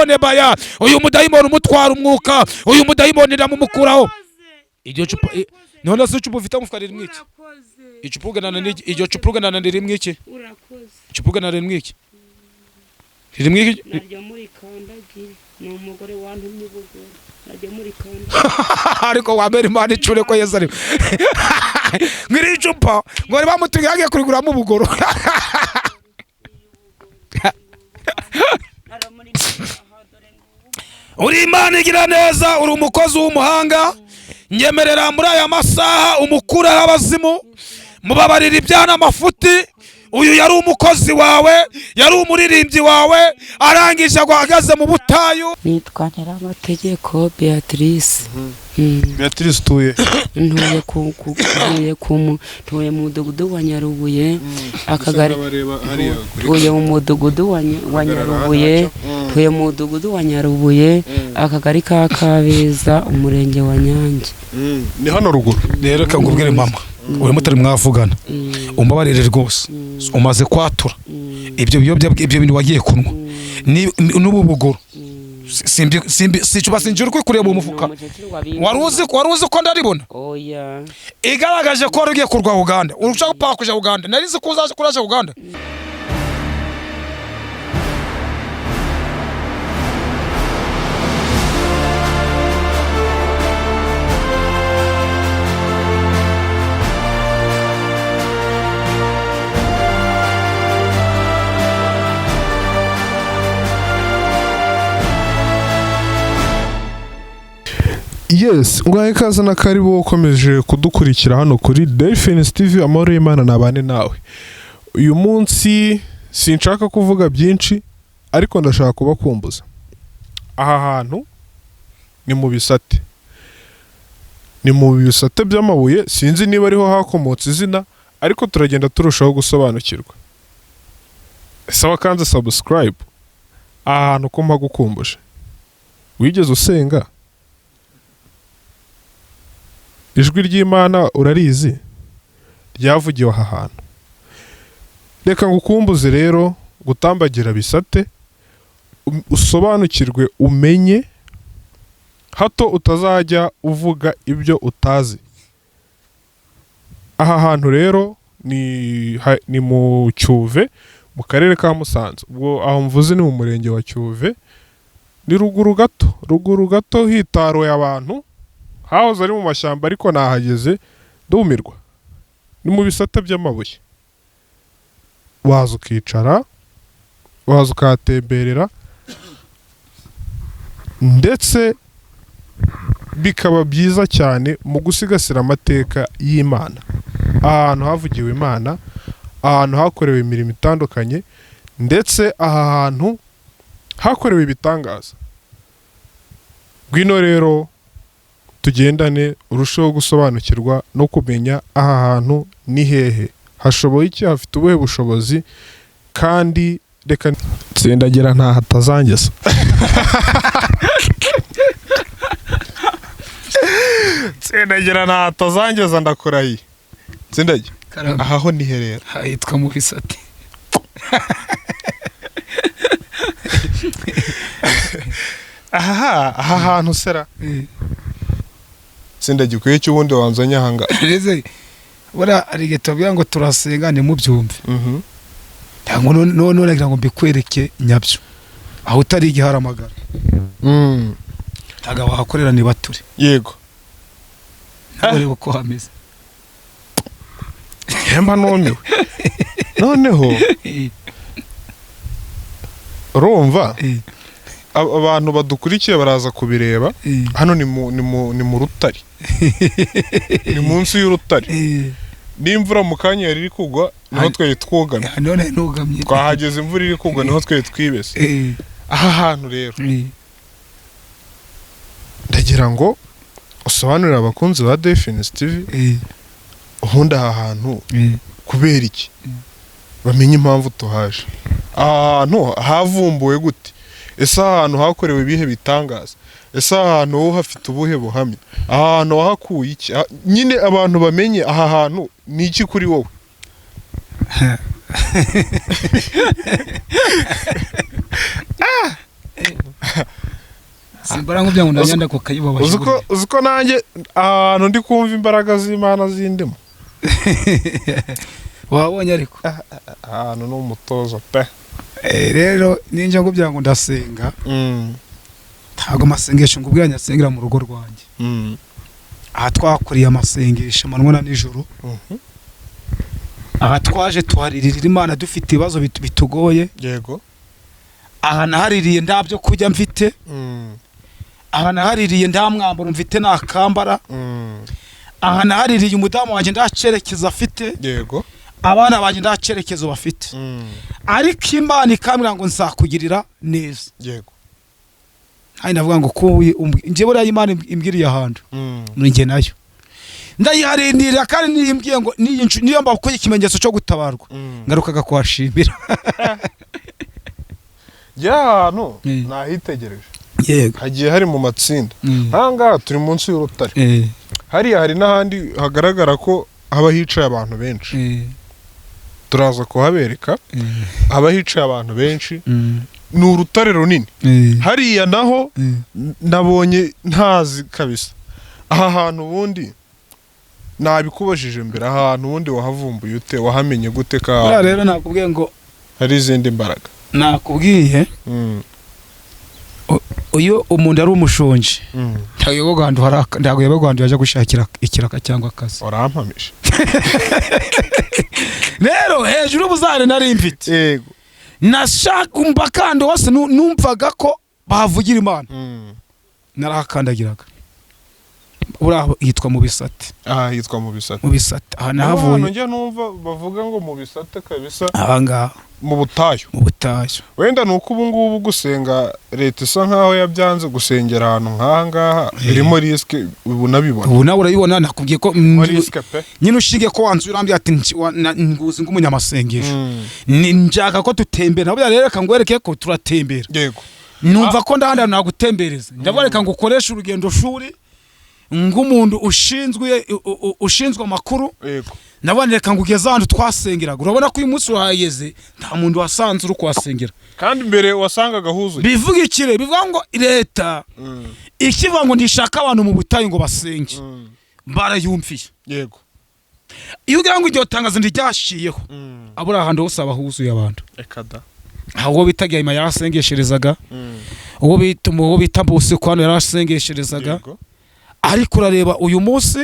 zone baya uyu mudayimoni umutwara umwuka uyu mudayimoni ndamumukuraho iryo cupa none se cupa ufite amufukari rimwe iki icupa uganana n'iki iryo cupa uganana rimwe iki icupa uganana rimwe iki rimwe iki najya muri kandagi ni umugore wantumye ubugoro najya muri kandagi ariko wabera imana icure ko Yesu ari ngiri icupa ngo bamutumye yagiye kuriguramo ubugoro uri imana igira neza uri umukozi w'umuhanga nyemerera muri aya masaha umukuraho abazimu mubabarira ibyana amafuti uyu yari umukozi wawe yari umuririmbyi wawe arangije agahagaze mu butayu nitwa Nyiramategeko Beatrice Beatrice tuye tuye mu mudugudu wa Nyarubuye akagari tuye mu mudugudu wa Nyarubuye tuye mu mudugudu wa Nyarubuye akagari ka Kabeza umurenge wa Nyange ni hano ruguru rero kangubwire mama uri mutari mwavugana umbabarire rwose umaze kwatura ibyo biyobya ibyo bintu wagiye kunwa n'ubu bugoro sinjira uko kureba umufuka wari uzi ko ndaribona oya igaragaje ko wari ugiye kurwa Uganda urushaho gupaka kuja Uganda nari nzi ko uzaje kuraje Uganda yes ngwaye kaza na karibu ukomeje kudukurikira hano kuri Delphines TV amahoro y'Imana nabane nawe uyu munsi sinshaka kuvuga byinshi ariko ndashaka kubakumbuza aha hantu ni mu bisate by'amabuye sinzi niba ariho hakomotse izina ariko turagenda turushaho gusobanukirwa sawa kanze subscribe aha hantu ko mpagukumbuje wigeze usenga ijwi ry'Imana urarizi ryavugiwe aha hantu reka ngukumbuze rero gutambagira bisate usobanukirwe umenye hato utazajya uvuga ibyo utazi aha hantu rero ni mu Cyuve mu karere ka Musanze ubwo aho mvuze ni mu murenge wa Cyuve ni ruguru gato hitaroye abantu hahoze ari mu mashyamba ariko nahageze ndumirwa ni mu bisate by'amabuye waza ukicara waza ukahatemberera ndetse bikaba byiza cyane mu gusigasira amateka y'Imana ahantu havugiwe Imana ahantu hakorewe imirimo itandukanye ndetse aha hantu hakorewe ibitangaza gwino rero tugendane urushaho gusobanukirwa no kumenya aha hantu ni hehe hashoboye iki hafite ubuhe bushobozi kandi reka tsendagira nta hatazangeza tsendagira nta hatazangeza ndakurahiye tsendagira aha ho ni herera hitwa mu bisate aha hantu sera sindagikuye cyo ubundi wanzanye ahanga reze bora arigeto bya ngo turasenga ni mu byumve ntango none nagira ngo mbikwereke nyabyo aho utari igiharamagara taga wahakorera ni bature yego ntabwo rebo ko hameze hemba noneho urumva abantu badukurikiye baraza kubireba hano ni mu rutari ni munsi y'urutari n'imvura mu kanya yari iri kugwa niho twari twogana none nugamye twahageze imvura iri kugwa niho twari twibese aha hantu rero ndagira ngo usobanurire abakunzi ba Delphines TV ubundi aha hantu kubera iki bamenye impamvu tuhaje aha hantu havumbuwe gute ese ahantu hakorewe ibihe bitangaza ese ahantu ho hafite ubuhe buhamya ahantu wahakuye iki nyine abantu bamenye aha hantu ni iki kuri wowe simbara ngo byangu ndanyanda ko kayibabaje uziko nanjye ahantu ndi kumva imbaraga z'Imana zindimo wabonye ariko ahantu n'umutozo pe rero ninjye ngo byangu ndasenga ntago masengesho ngo ubwanya asengera mu rugo rwanjye aha twakuriye amasengesho amanwa na nijoro aha twaje tuharirira Imana dufite ibibazo bitugoye yego aha nahaririye nda byo kujya mfite aha nahaririye nda mwambaro mfite nakambara aha nahaririye umudamu wanjye ndacerekeza afite yego abana banjye ndacerekezo bafite ariko Imana ikamira ngo nsakugirira neza yego hari navuga ngo ko nje buriya Imana imbwiriye ahantu nje nayo ndayiharindira kandi niyimbwiye ngo niyo mbakuye ikimenyetso cyo gutabarwa ngarukaga kwashimira no nahitegereje yego hagiye hari mu matsinda hanga turi munsi y'urutare hari n'ahandi hagaragara ko haba hicaye abantu benshi turaza kuhabereka haba hicaye abantu benshi ni urutare runini hariya naho nabonye ntazi kabisa aha hantu ubundi nabikubajije mbere ahantu ubundi wahavumbuye ute wahamenye gute ka rero nakubwiye ngo hari izindi mbaraga nakubwiye uyu umuntu ari umushonje ntago yabagwandu yaje gushakira ikiraka cyangwa akazi urampamisha rero hejuru ubuzare nari mfite yego nashaka umbakande wose numvaga ko bavugira Imana narakandagiraga ura yitwa mu bisate yitwa mu bisate aha nahavuye njye numva bavuga ngo mu bisate kabisa abanga mu butayu wenda nuko ubu ngubu gusenga leta isa nkaho yabyanze gusengera ahantu ngaha irimo riske ubu nabibona ubu nawe urabibona nakubwiye ko riske pe nyine ushige ko wanzu urambye ati nguzi ngumunyamasengesho njaka ko tutembera nabo reka ngwereke ko turatembera yego numva ko ndahanda nagutembereza ndabareka ngo ukoreshe urugendo shuri ngumuntu ushinzwe amakuru yego naboneka ngo ugeze ahantu twasengeraga urabona ko uyu munsi wahageze nta muntu wasanze uri kuhasengera kandi mbere wasangaga huzuye bivuga ikire bivuga ngo leta ikivuga ngo ndishaka abantu mu butayu ngo basenge barayumviye yego iyo ugira ngo iryo tangazo ntiryashiyeho abura ahantu hose abahuzuye abantu ekada aho bitagiye ima yarasengesherezaga uwo bita bose kwano yarasengesherezaga ariko urareba uyu munsi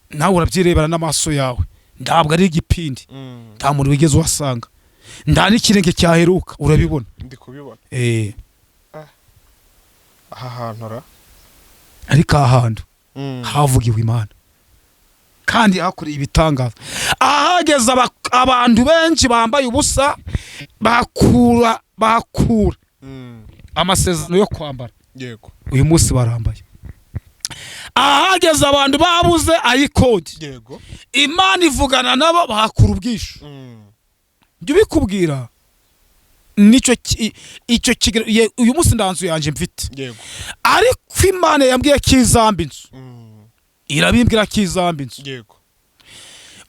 nawe urabyirebera n'amaso yawe ndabwo ari igipindi nta muntu wigeze uhasanga nta n'ikirenge cyaheruka urabibona ndi kubibona aha hantu ariko aha hantu havugiwe Imana kandi hakoreye ibitangaza ahageze abantu benshi bambaye ubusa bakura amasezerano yo kwambara yego uyu munsi barambaye ahageze abantu babuze ayikodi yego Imana ivugana nabo bahakura ubwisho njye ubikubwira nicyo uyu munsi ndanzu yanje mfite yego ariko Imana yambwiye kizamba inzu irabimbwira kizamba inzu yego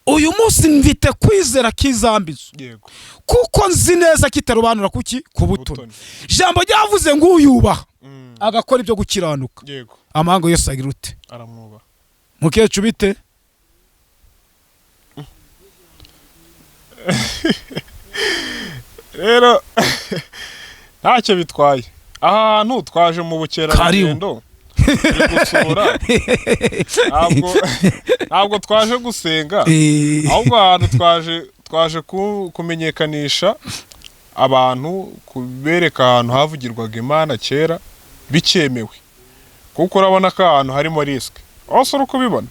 uyu munsi mfite kwizera kizamba inzu yego kuko nzi neza kitarobanura kuki ku butoni ijambo ryavuze ngo uyubaha agakora ibyo gukiranuka yego amahanga yose agira ute aramwubaha mukecuru bite rero ntacyo bitwaye ahantu twaje mu bukerarugendo gusura ntabwo twaje gusenga ahubwo ahantu twaje kumenyekanisha abantu kubereka ahantu havugirwaga Imana kera bikemewe kuko urabona ko ahantu harimo riske wose uri kubibona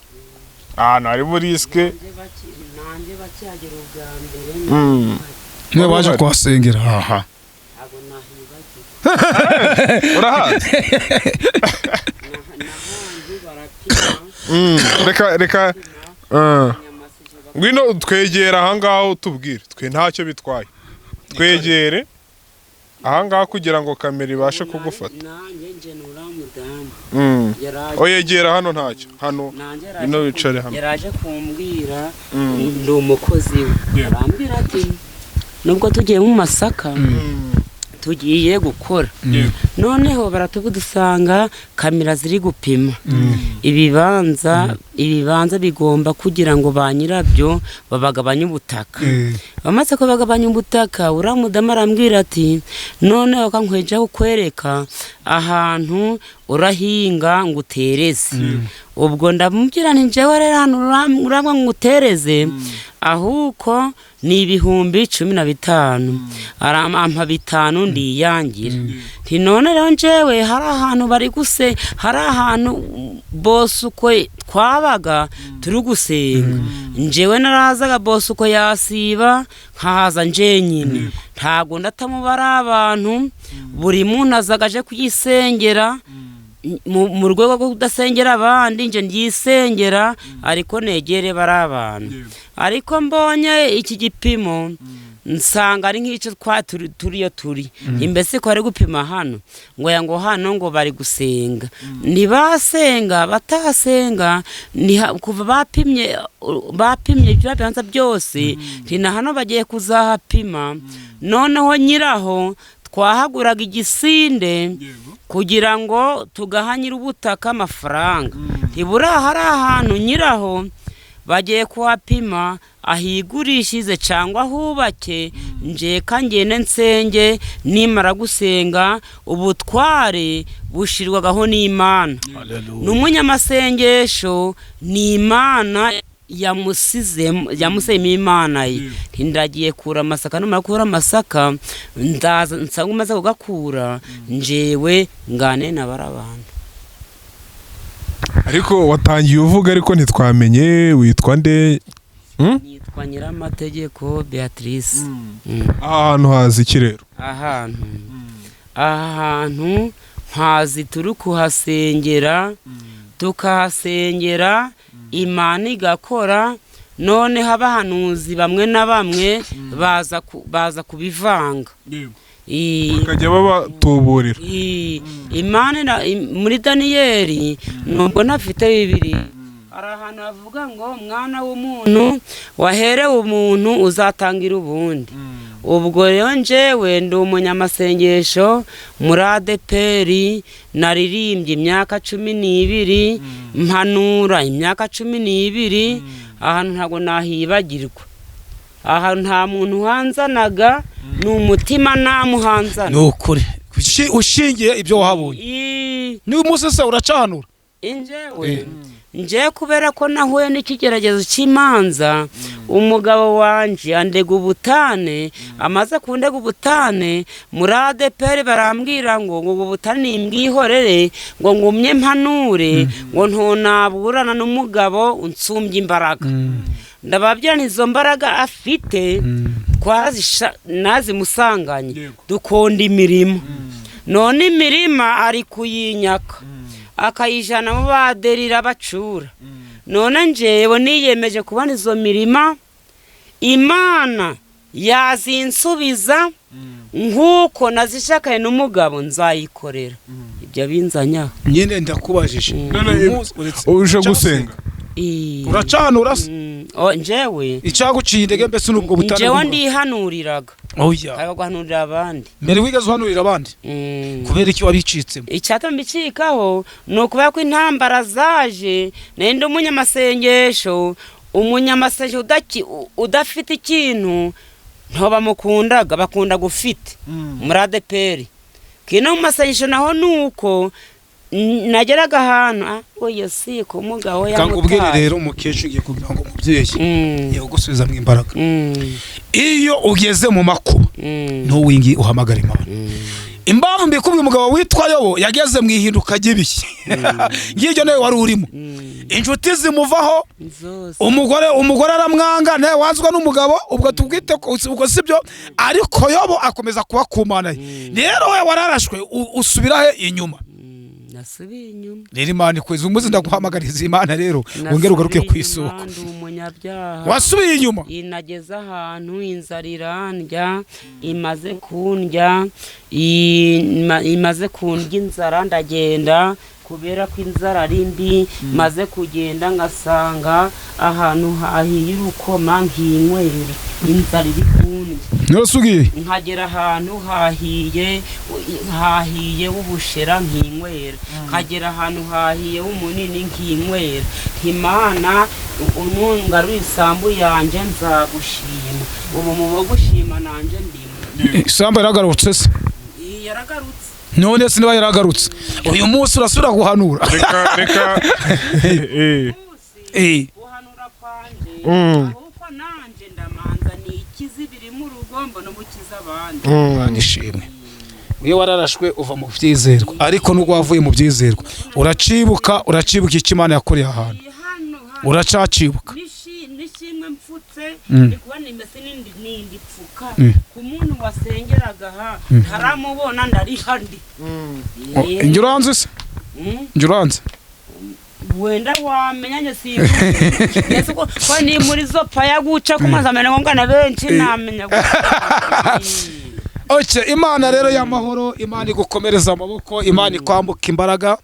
ahantu harimo riske nanjye bacyagera ubwa mbere niwe waje kuhasengera aha urahazi reka ngwino twegera ahangaha utubwire twe ntacyo bitwaye twegere ahangaha kugira ngo kamera ibashe kugufata oyegera hano ntacyo hano ino wicare hano yaraje kumbwira ndi umukozi we arambwira ati nubwo tugiye mu Masaka tugiye gukora noneho baratugudusanga kamera ziri gupima ibibanza bigomba kugira ngo ba nyirabyo babagabanye ubutaka bamaze ko bagabanya ubutaka uramudamu arambwira ati noneho kankweje kukwereka ahantu urahinga ngo utereze ubwo ndamubwira nti jewe rero hano urangwa ngo utereze ahubwo ni 15,000 arampa 5 ndiyangira nti none rero njewe hari ahantu bari guse hari ahantu bose uko twabaga turi gusenga njewe narazaga bose uko yasiba nkahaza njenyine ntago ndatamubara abantu buri muntu azagaje kuyisengera mu rwego rwo kudasengera abandi nje ndisengera ariko negere bari abantu ariko mbonye iki gipimo nsanga ari nk'icyo turi imbese ko ari gupima hano ngo hano ngo bari gusenga ntibasenga batasenga kuva bapimye ibyo bibanza byose ntina hano bagiye kuzahapima noneho nyiraho twahaguraga igisinde kugira ngo tugahanyira ubutaka amafaranga ntibura hari ahantu nyiraho bagiye kuhapima ahigurishize cyangwa hubake njeka ngene nsenge nimara gusenga ubutware bushirwagaho n'Imana n'umunyamasengesho ni Imana yamusema Imana ye ndagiye kura amasaka numara kura amasaka ndaza nsanga umaze kugakura njewe ngane n'abarabana ariko watangiye uvuga ariko ntitwamenye witwa nde nitwa Nyiramategeko Beatrice ahantu hazi iki rero ahantu hazi turi kuhasengera tukahasengera Imana igakora none habahanuzi bamwe na bamwe baza kubivanga bakajya babatuburira Imana muri Daniyeli nubwo ntafite bibiri hari ahantu havuga ngo mwana w'umuntu waherewe umuntu uzatangira ubundi ubwo rero njewe ndi umunyamasengesho muri ADPR naririmbye imyaka 12 mpanura imyaka 12 ahantu ntago nahibagirwa ahantu nta muntu hanzanaga n'umutima namuhanzana nukuri ushingiye ibyo wahabonye ni umunsi se uracanura injewe nje kubera ko nahuye n'ikigeragezo cy'imanza umugabo wanje andega ubutane amaze kundega ubutane muri ADPR barambwira ngo ubutane imbwihorere ngo ngumye mpanure ngo ntonaburana n'umugabo unsumbye imbaraga ndababwira nizo mbaraga afite nazimusanganye dukonda imirimo none imirima ari kuyinyaka akayijana mu baderira bacura none njewe niyemeje kubona izo mirima Imana yazinsubiza nkuko nazishakaye n'umugabo nzayikorera ibyo binzanya nyine ndakubajije uje gusenga uracanura se njewe icaguciye indege mbese nubwo butane njewe ndihanuriraga oya kayo guhanurira abandi mbere wigeze uhanurira abandi kubera iki wabicitsemo icyatuma mbicikaho nukuba ko intambara zaje nende umunyamasengesho udafite ikintu ntobamukundaga bakunda gufite muri ADPR kino mu masengesho naho nuko nageraga ahantu oya si ko umugabo yamutaye ubwire rero umukesho ugiye kugira ngo umubyeyi yegusubiza mu imbaraga iyo ugeze mu makuba ntuwingi uhamagara Imana impamvu mbikubwiye umugabo witwa Yobo yageze mu ihinduka ry'ibishye ngiryo nawe wari urimo inshuti zimuvaho umugore aramwanga nawe wazwa n'umugabo ubwo tubwite ubwo sibyo ariko Yobo akomeza kuba kumana rero we wararashwe usubirahe inyuma nasubiye inyuma rero Imana ikweze umuzi ndaguhamagariza Imana rero wongere ugaruke ku isoko wasubiye inyuma inageza ahantu inzarira ndya imaze kundya inzara ndagenda kubera ko inzara ari mbi maze kugenda ngasanga ahantu hahiye urukoma nkinywera inzara iri kundi nasugiye nkagera ahantu hahiye ubushera nkinywera nkagera ahantu hahiye umunini nkinywera Imana umungarura isambu yanjye nzagushima ubu mu gushima nanje ndimo isambu yaragarutse se yaragarutse none se niba yaragarutse uyu munsi urasubira guhanura reka guhanura kwanje kuko nanje ndamanza ni ikizi biri mu rugombo no mukiza abandi nishimwe iyo wararashwe uva mu byizerwa ariko nubwo wavuye mu byizerwa uracibuka icyo Imana yakoreye ahantu uracacibuka nishimwe mfutse ndikuba nimese n'indi pfuka ku muntu wasengeraga aha ntaramubona ndari handi njye se njye wenda wamenyanye simbuze ko ni muri zo paya guca ku mazi amena ngombwa na benshi namenya oke Imana rero y'amahoro Imana igukomereza amaboko Imana ikwambuka imbaraga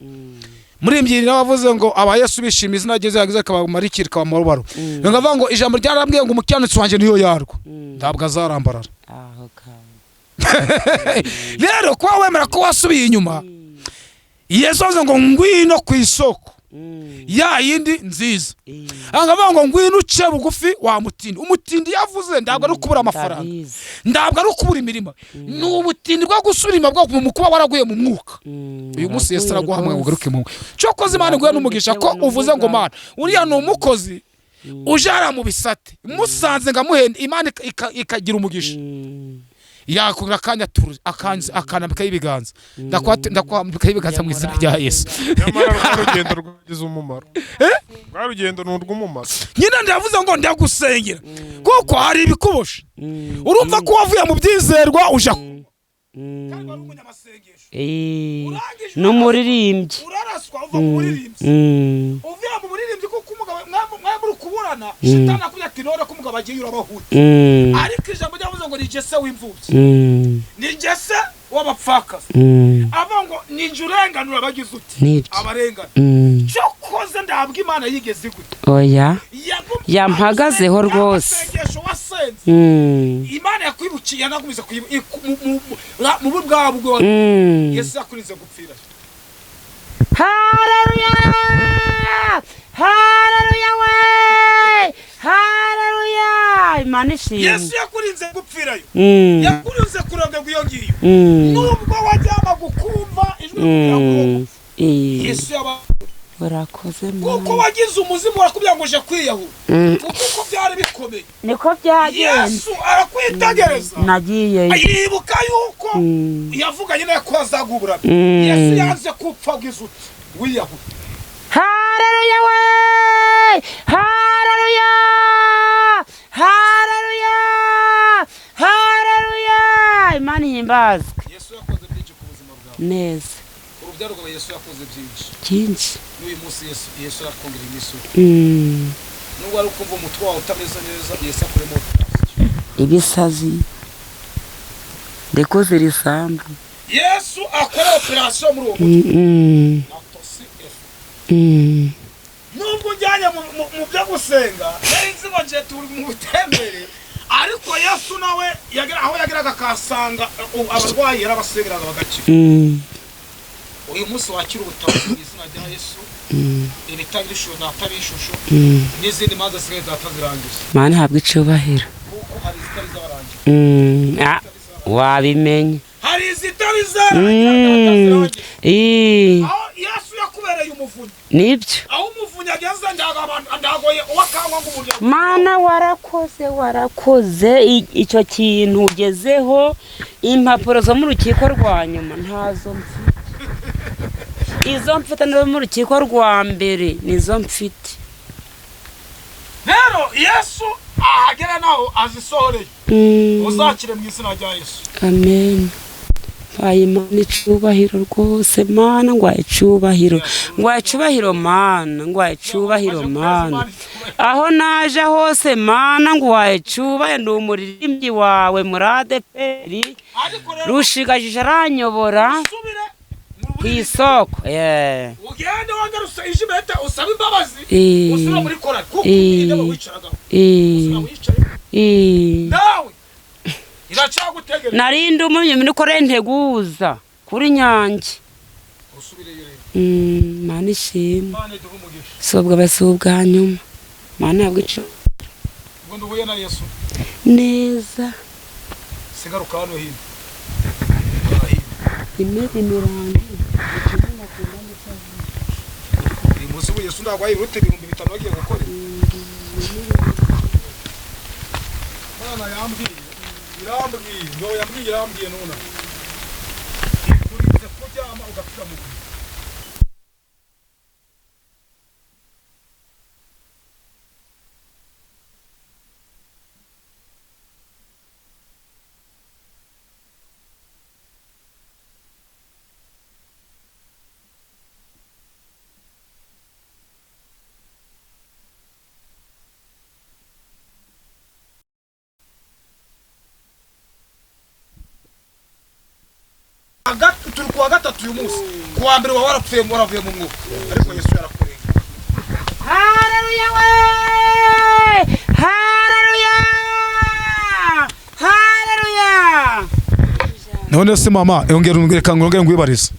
muri imbyiri wavuze ngo aba Yesu bishima izina rye yagize akabamarikira kabamurubaro ngavuga ngo ijambo ryarambwiye ngo umukiranutsi wanjye niyo yarwo ntabwo azarambarara rero kuba wemera ko wasubiye inyuma Yesu avuze ngo ngwino ku isoko ya yindi nziza ngavuga ngo ngwino uce bugufi wa mutindi umutindi yavuze ntabwo ari kubura amafaranga ntabwo ari kubura imirimo ni ubutindi bwo gusubira bwo mu kuba waraguye mu mwuka uyu munsi Yesu araguhamwe ugaruke mu cyo koze Imana nguye n'umugisha ko uvuze ngo Mana uriya ni umukozi ujara mu bisate musanze ngamuhenda Imana ikagira umugisha yakubira akanya turu akanambika y'ibiganza ndakwambika y'ibiganza mu izina rya Yesu urugendo rwagize umumaro rwarugendo n'urw'umumaro nyine ndavuze ngo ndagusengera kuko hari ibikubosha urumva ko wavuye mu byizerwa uja kandi wari umunyamasengesho n'umuririmbyi uraraswa uva mu buririmbyi uvuye mu buririmbyi kuko umugabo mwamuri kuburana shitani akunya ati none ko umugabo agiye urabahuta ariko ijambo ryavuze ngo ni Jese w'imfubyi ni Jese w'abapfakazi ava ngo ninjye urenganura abagize uti abarengana cyo koze ndabwa Imana yigeze gute oya yampagazeho rwose Imana yakwibukiye yanagumiza mu bwabwo Yesu yakurize gupfira haleluya haleluya we haleluya Imana ishimwe Yesu yakurinze gupfirayo yakurinze kuroga guyo ngiyo nubwo wajyama gukumva ijwi ryawe Yesu yaba barakoze kuko wagize umuzimu warakubya ngo uje kwiyahura kuko byari bikomeye niko byagenze Yesu arakwitegereza nagiye yibuka yuko yavuganye nawe ko azagubura Yesu yanze kupfa bw'izuti wiyahura haleluya we haleluya haleluya haleluya Imana ihimbazwe Yesu yakoze byinshi ku buzima bwawe neza urubyaro rwa Yesu yakoze byinshi n'uyu munsi Yesu yakongera imiso nubwo ari ukumva umutwe wawe utameze neza Yesu akuremo ibisazi ndekuze risambu Yesu akora operation muri uwo mutwe nubwo ujyanye mu byo gusenga nzi ngo nje turi mu butembere ariko Yesu nawe aho yageraga akasanga abarwayi yarabasengeraga bagakira uyu munsi wakira ubutabazi mu izina rya Yesu ibitanga ishusho n'atari ishusho n'izindi manza zisigaye zatazirangiza Mana habwa icubahiro kuko hari izitari zarangiye wabimenye hari izitari zarangiye aho Yesu yakubereye umuvunyi nibyo aho umuvunyi ageze ndagoye uwakangwa ngo umuryango Mana warakoze icyo kintu ugezeho impapuro zo mu rukiko rwa nyuma ntazo mfite izo mfite no mu rukiko rwa mbere nizo mfite rero Yesu ahagera naho azisohoreye uzakire mu izina rya Yesu amen Imana icubahiro rwose Mana ngwaye icubahiro Mana aho naje hose Mana ngwaye icubahiro ndi umuririmbyi wawe muri ADPR rushigajije aranyobora ku isoko ugende wangarusa ijibete usaba imbabazi Eh. usura muri korali kuko Eh. intebe wicaragaho usura wicaye nawe iracagutegereza narindi umumye muri korenteguza kuri nyange usubireyo rero mana ishimwe Imana iduhe umugisha sobwa basubwa nyuma mana yabwico ngo nduhuye na Yesu neza sigaruka hano hino imeze mirangi uyu munsi we Yesu ndagwaye urute 5,000 bagiye gukora Mana yambwiye irambwiye nona urize kujyama ugapfira mu turi kuwa gatatu uyu munsi kuwa mbere wawe waravuye mu mwuka ariko Yesu yarakurengeye haleluya we haleluya haleluya none se mama yongera umwereka ngo ngwibarize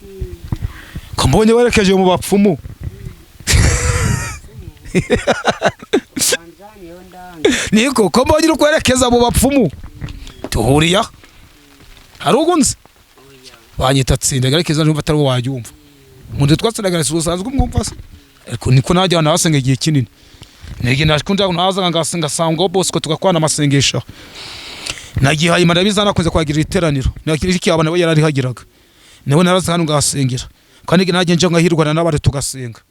ko mbonye werekeje mu bapfumu niko ko mbonye ukwerekeza mu bapfumu tuhuriya hari ugunze wanyita tsinda garekeza numva atari wajyumva umuntu twatsindaga usanzwe umwumva se ariko niko najya nabasenga igihe kinini nege nakunda naza ngasenga sangwa boss ko tugakwana amasengesho nagiye hayima ndabizana koze kwagira iteraniro nakiriki abana bo yarari hagiraga nawe naraza hano ngasengera kandi naje nje ngahirwana n'abari tugasenga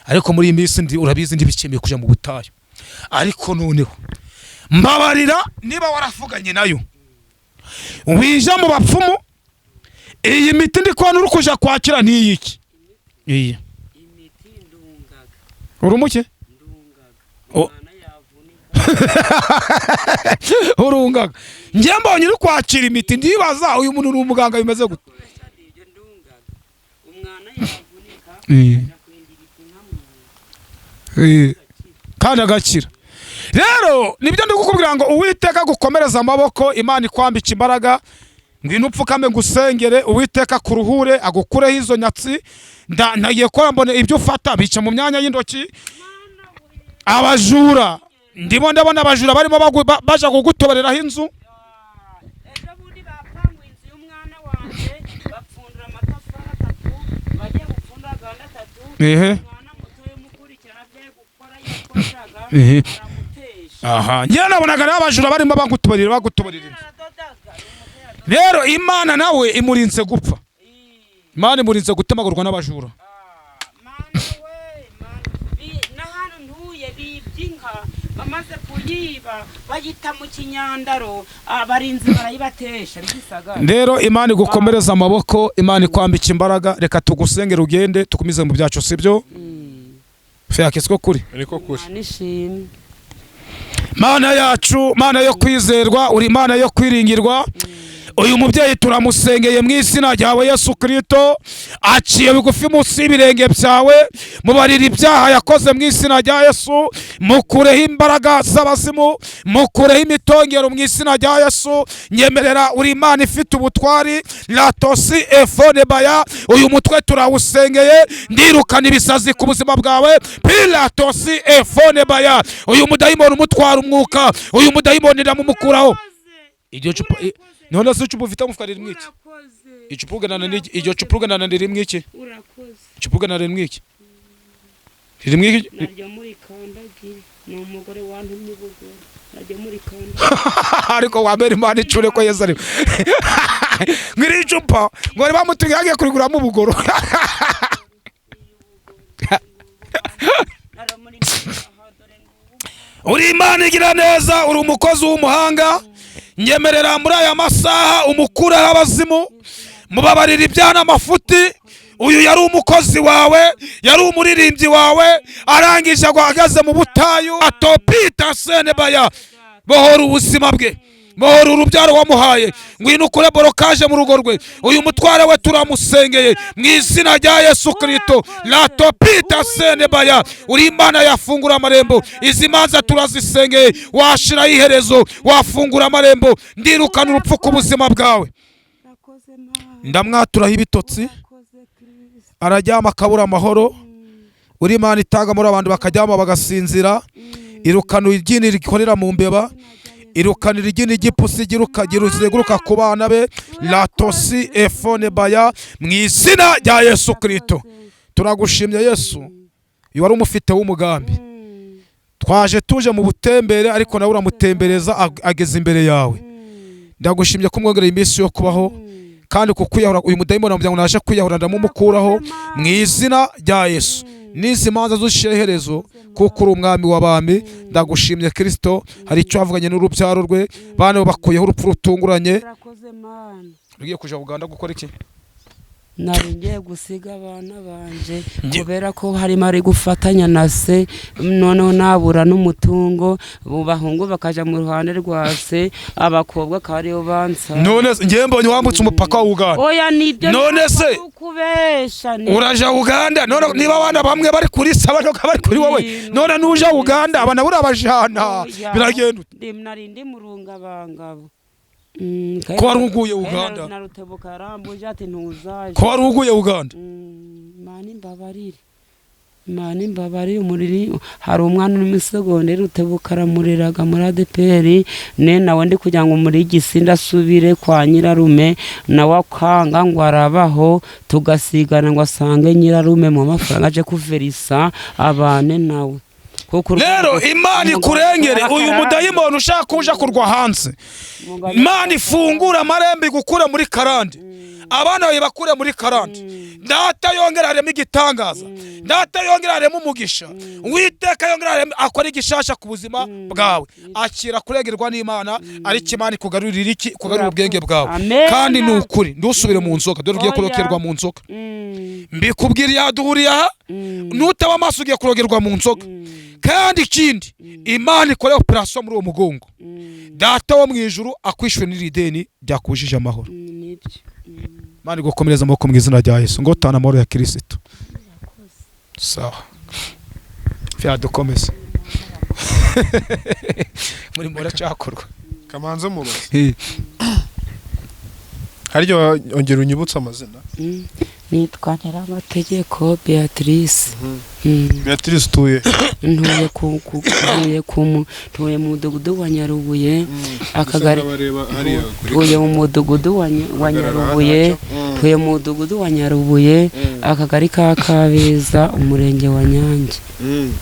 ariko muri iyi minsi ndi urabizi ndi bikemeye kuja mu butayo ariko noneho mbabarira niba warafuganye nayo wija mu bapfumu iyi miti ndi kubona uri kuja kwakira ni iki iyi imiti ndungaga urumuke urungaga njye mbonye uri kwakira imiti ndibaza uyu muntu ni umuganga bimeze gute umwana yavunika kandi agakira rero nibyo ndi kukubwira ngo Uwiteka gukomereza amaboko Imana ikwambika imbaraga ngwino upfukame ngusengere Uwiteka kuruhure agukureho izo nyatsi nagiye kora mbone ibyo ufata bica mu myanya y'indoki abajura ndimo ndabona abajura barimo baja kugutobereraho inzu ejo bundi bapanguye inzu y'umwana wanje bapfundura amatafari 3 bagiye gupfundura ganda 3 umwana muto y'umukurikirana bye gukora yakoraga baramutesha aha njye nabonaga n'abajura barimo bagutoberera rero Imana nawe imurinze gupfa Imana imurinze gutemagurwa n'abajura bamaze kuyiba bayita mu kinyandaro abarinzi barayibatesha bigisagara rero Imana igukomereza amaboko Imana ikwambika imbaraga reka tugusengera ugende tukumize mu byacu sibyo feyakiswe kuri ariko kuri nishimye Mana yacu Mana yo kwizerwa uri Mana yo kwiringirwa uyu mubyeyi turamusengeye mu izina ryawe Yesu Kristo aciye bigufi munsi y'ibirenge byawe mubarira ibyaha yakoze mu izina rya Yesu mukureho imbaraga z'abazimu mukureho imitongero mu izina rya Yesu nyemerera uri Imana ifite ubutwari latosi efone baya uyu mutwe turawusengeye ndirukana ibisazi ku buzima bwawe pilatosi efone baya uyu mudayimoni umutwara umwuka uyu mudayimoni ndamumukuraho iryo cupa none se ucupa ufite mufukari rimwe iki icupa uganana n'iki iryo cupa uganana rimwe iki urakoze icupa uganana rimwe iki rimwe iki naryo muri kandagire ni umugore wantumye ubugoro naryo muri kandagire ariko wambere Imana icure ko Yesu ari ngiri icupa ngo ari bamutumye yagiye kuriguramo ubugoro uri Imana igira neza uri umukozi w'umuhanga nyemerera muri aya masaha umukuraho abazimu mubabarira ibyana amafuti uyu yari umukozi wawe yari umuririmbyi wawe arangije agahagaze mu butayu atopita senebaya bohora ubuzima bwe mohora urubyaro wamuhaye, ngwino ukure borokaje mu rugo rwe. Uyu mutware we turamusengeye mu izina rya Yesu Kristo. Latopita senebaya, uri Imana yafungura amarembo. Izi manza turazisengeye, washira iherezo, wafungura amarembo. Ndirukana urupfu ku buzima bwawe. Ndamwaturaho ibitotsi, araryama akabura amahoro. Uri Imana itanga muri abantu bakaryama bagasinzira. Irukana iryini rikorera mu mbeba, irukana iryini ry'ipusi giruka ku bana be. Latosi efone baya, mu izina rya Yesu Kristo. Turagushimye Yesu, iyo wari umufite w'umugambi. Twaje tuje mu butembere, ariko nawe uramutembereza ageze imbere yawe. Ndagushimye ko umwongereye iminsi yo kubaho, kandi kukwiyahura uyu mudayimoni ngo naje kwiyahura ndamumukuraho mu izina rya Yesu. N'izi manza z'isheherezo, kuko uri umwami w'abami. Ndagushimye Kristo, hari icyo wavuganye n'urubyaro rwe, bana bakuyeho urupfu rutunguranye. Ugiye kuja Uganda gukora iki? Nari ngiye gusiga abana banje kubera ko harimo ari gufatanya na se, noneho nabura n'umutungo, bahungu bakaja mu ruhande rwa se, abakobwa kariyo bansa. None ngiye mbonye wambutse umupaka wa Uganda. Oya nibyo none se kubesha uraja Uganda, none niba abana bamwe bari kuri saba no bari kuri wowe, none nuja Uganda abana buri abajana biragenda. Nari ndi murunga bangabo. Ko wari uguye Uganda? Narutebuka arambuje ati ntuzaje. Ko wari uguye Uganda? Mani mbabarire umuriri. Hari umwana uri mu segonderi Rutebuka aramureraga muri ADPR, nawe ndi kugira ngo muri Gisinda asubire kwa nyirarume, nawe akanga ngo arabaho, tugasigana ngo asange nyirarume mu mafaranga aje kuverisa abane nawe. Rero Imana ikurengere uyu mudayimoni ushaka kuja kurwa hanze. Imana ifungura amarembo igukure muri karande, abana bawe bakure muri karande. Data yongera haremo igitangaza, data yongera haremo umugisha, Uwiteka yongera haremo akora igishasha ku buzima bwawe. Akira kurengerwa n'Imana, ari Imana ikugarurira iki? Kugarura ubwenge bwawe. Kandi ni ukuri ndusubire mu nzoka, dore ugiye kurokerwa mu nzoka. Mbikubwira yaduhuriye aha, nutaba amaso ugiye kurogerwa mu nzoka. Kandi ikindi, Imana ikore operation muri uwo mugongo. Data wo mu ijuru akwishyura n'ideni byakujije amahoro. Imana igukomereza amaboko mu izina rya Yesu, ngo tana amahoro ya Kristo. Sawa, fya dukomeze muri mora cyakorwa kamanze mubaze. Haryo ongera unyibutsa amazina. Nitwa Nyiramategeko Beatrice. Beatrice tuye tuye mu mudugudu wa Nyarubuye, akagari tuye mu mudugudu wa Nyarubuye, tuye mu mudugudu wa Nyarubuye, akagari ka Kabeza, umurenge wa Nyange.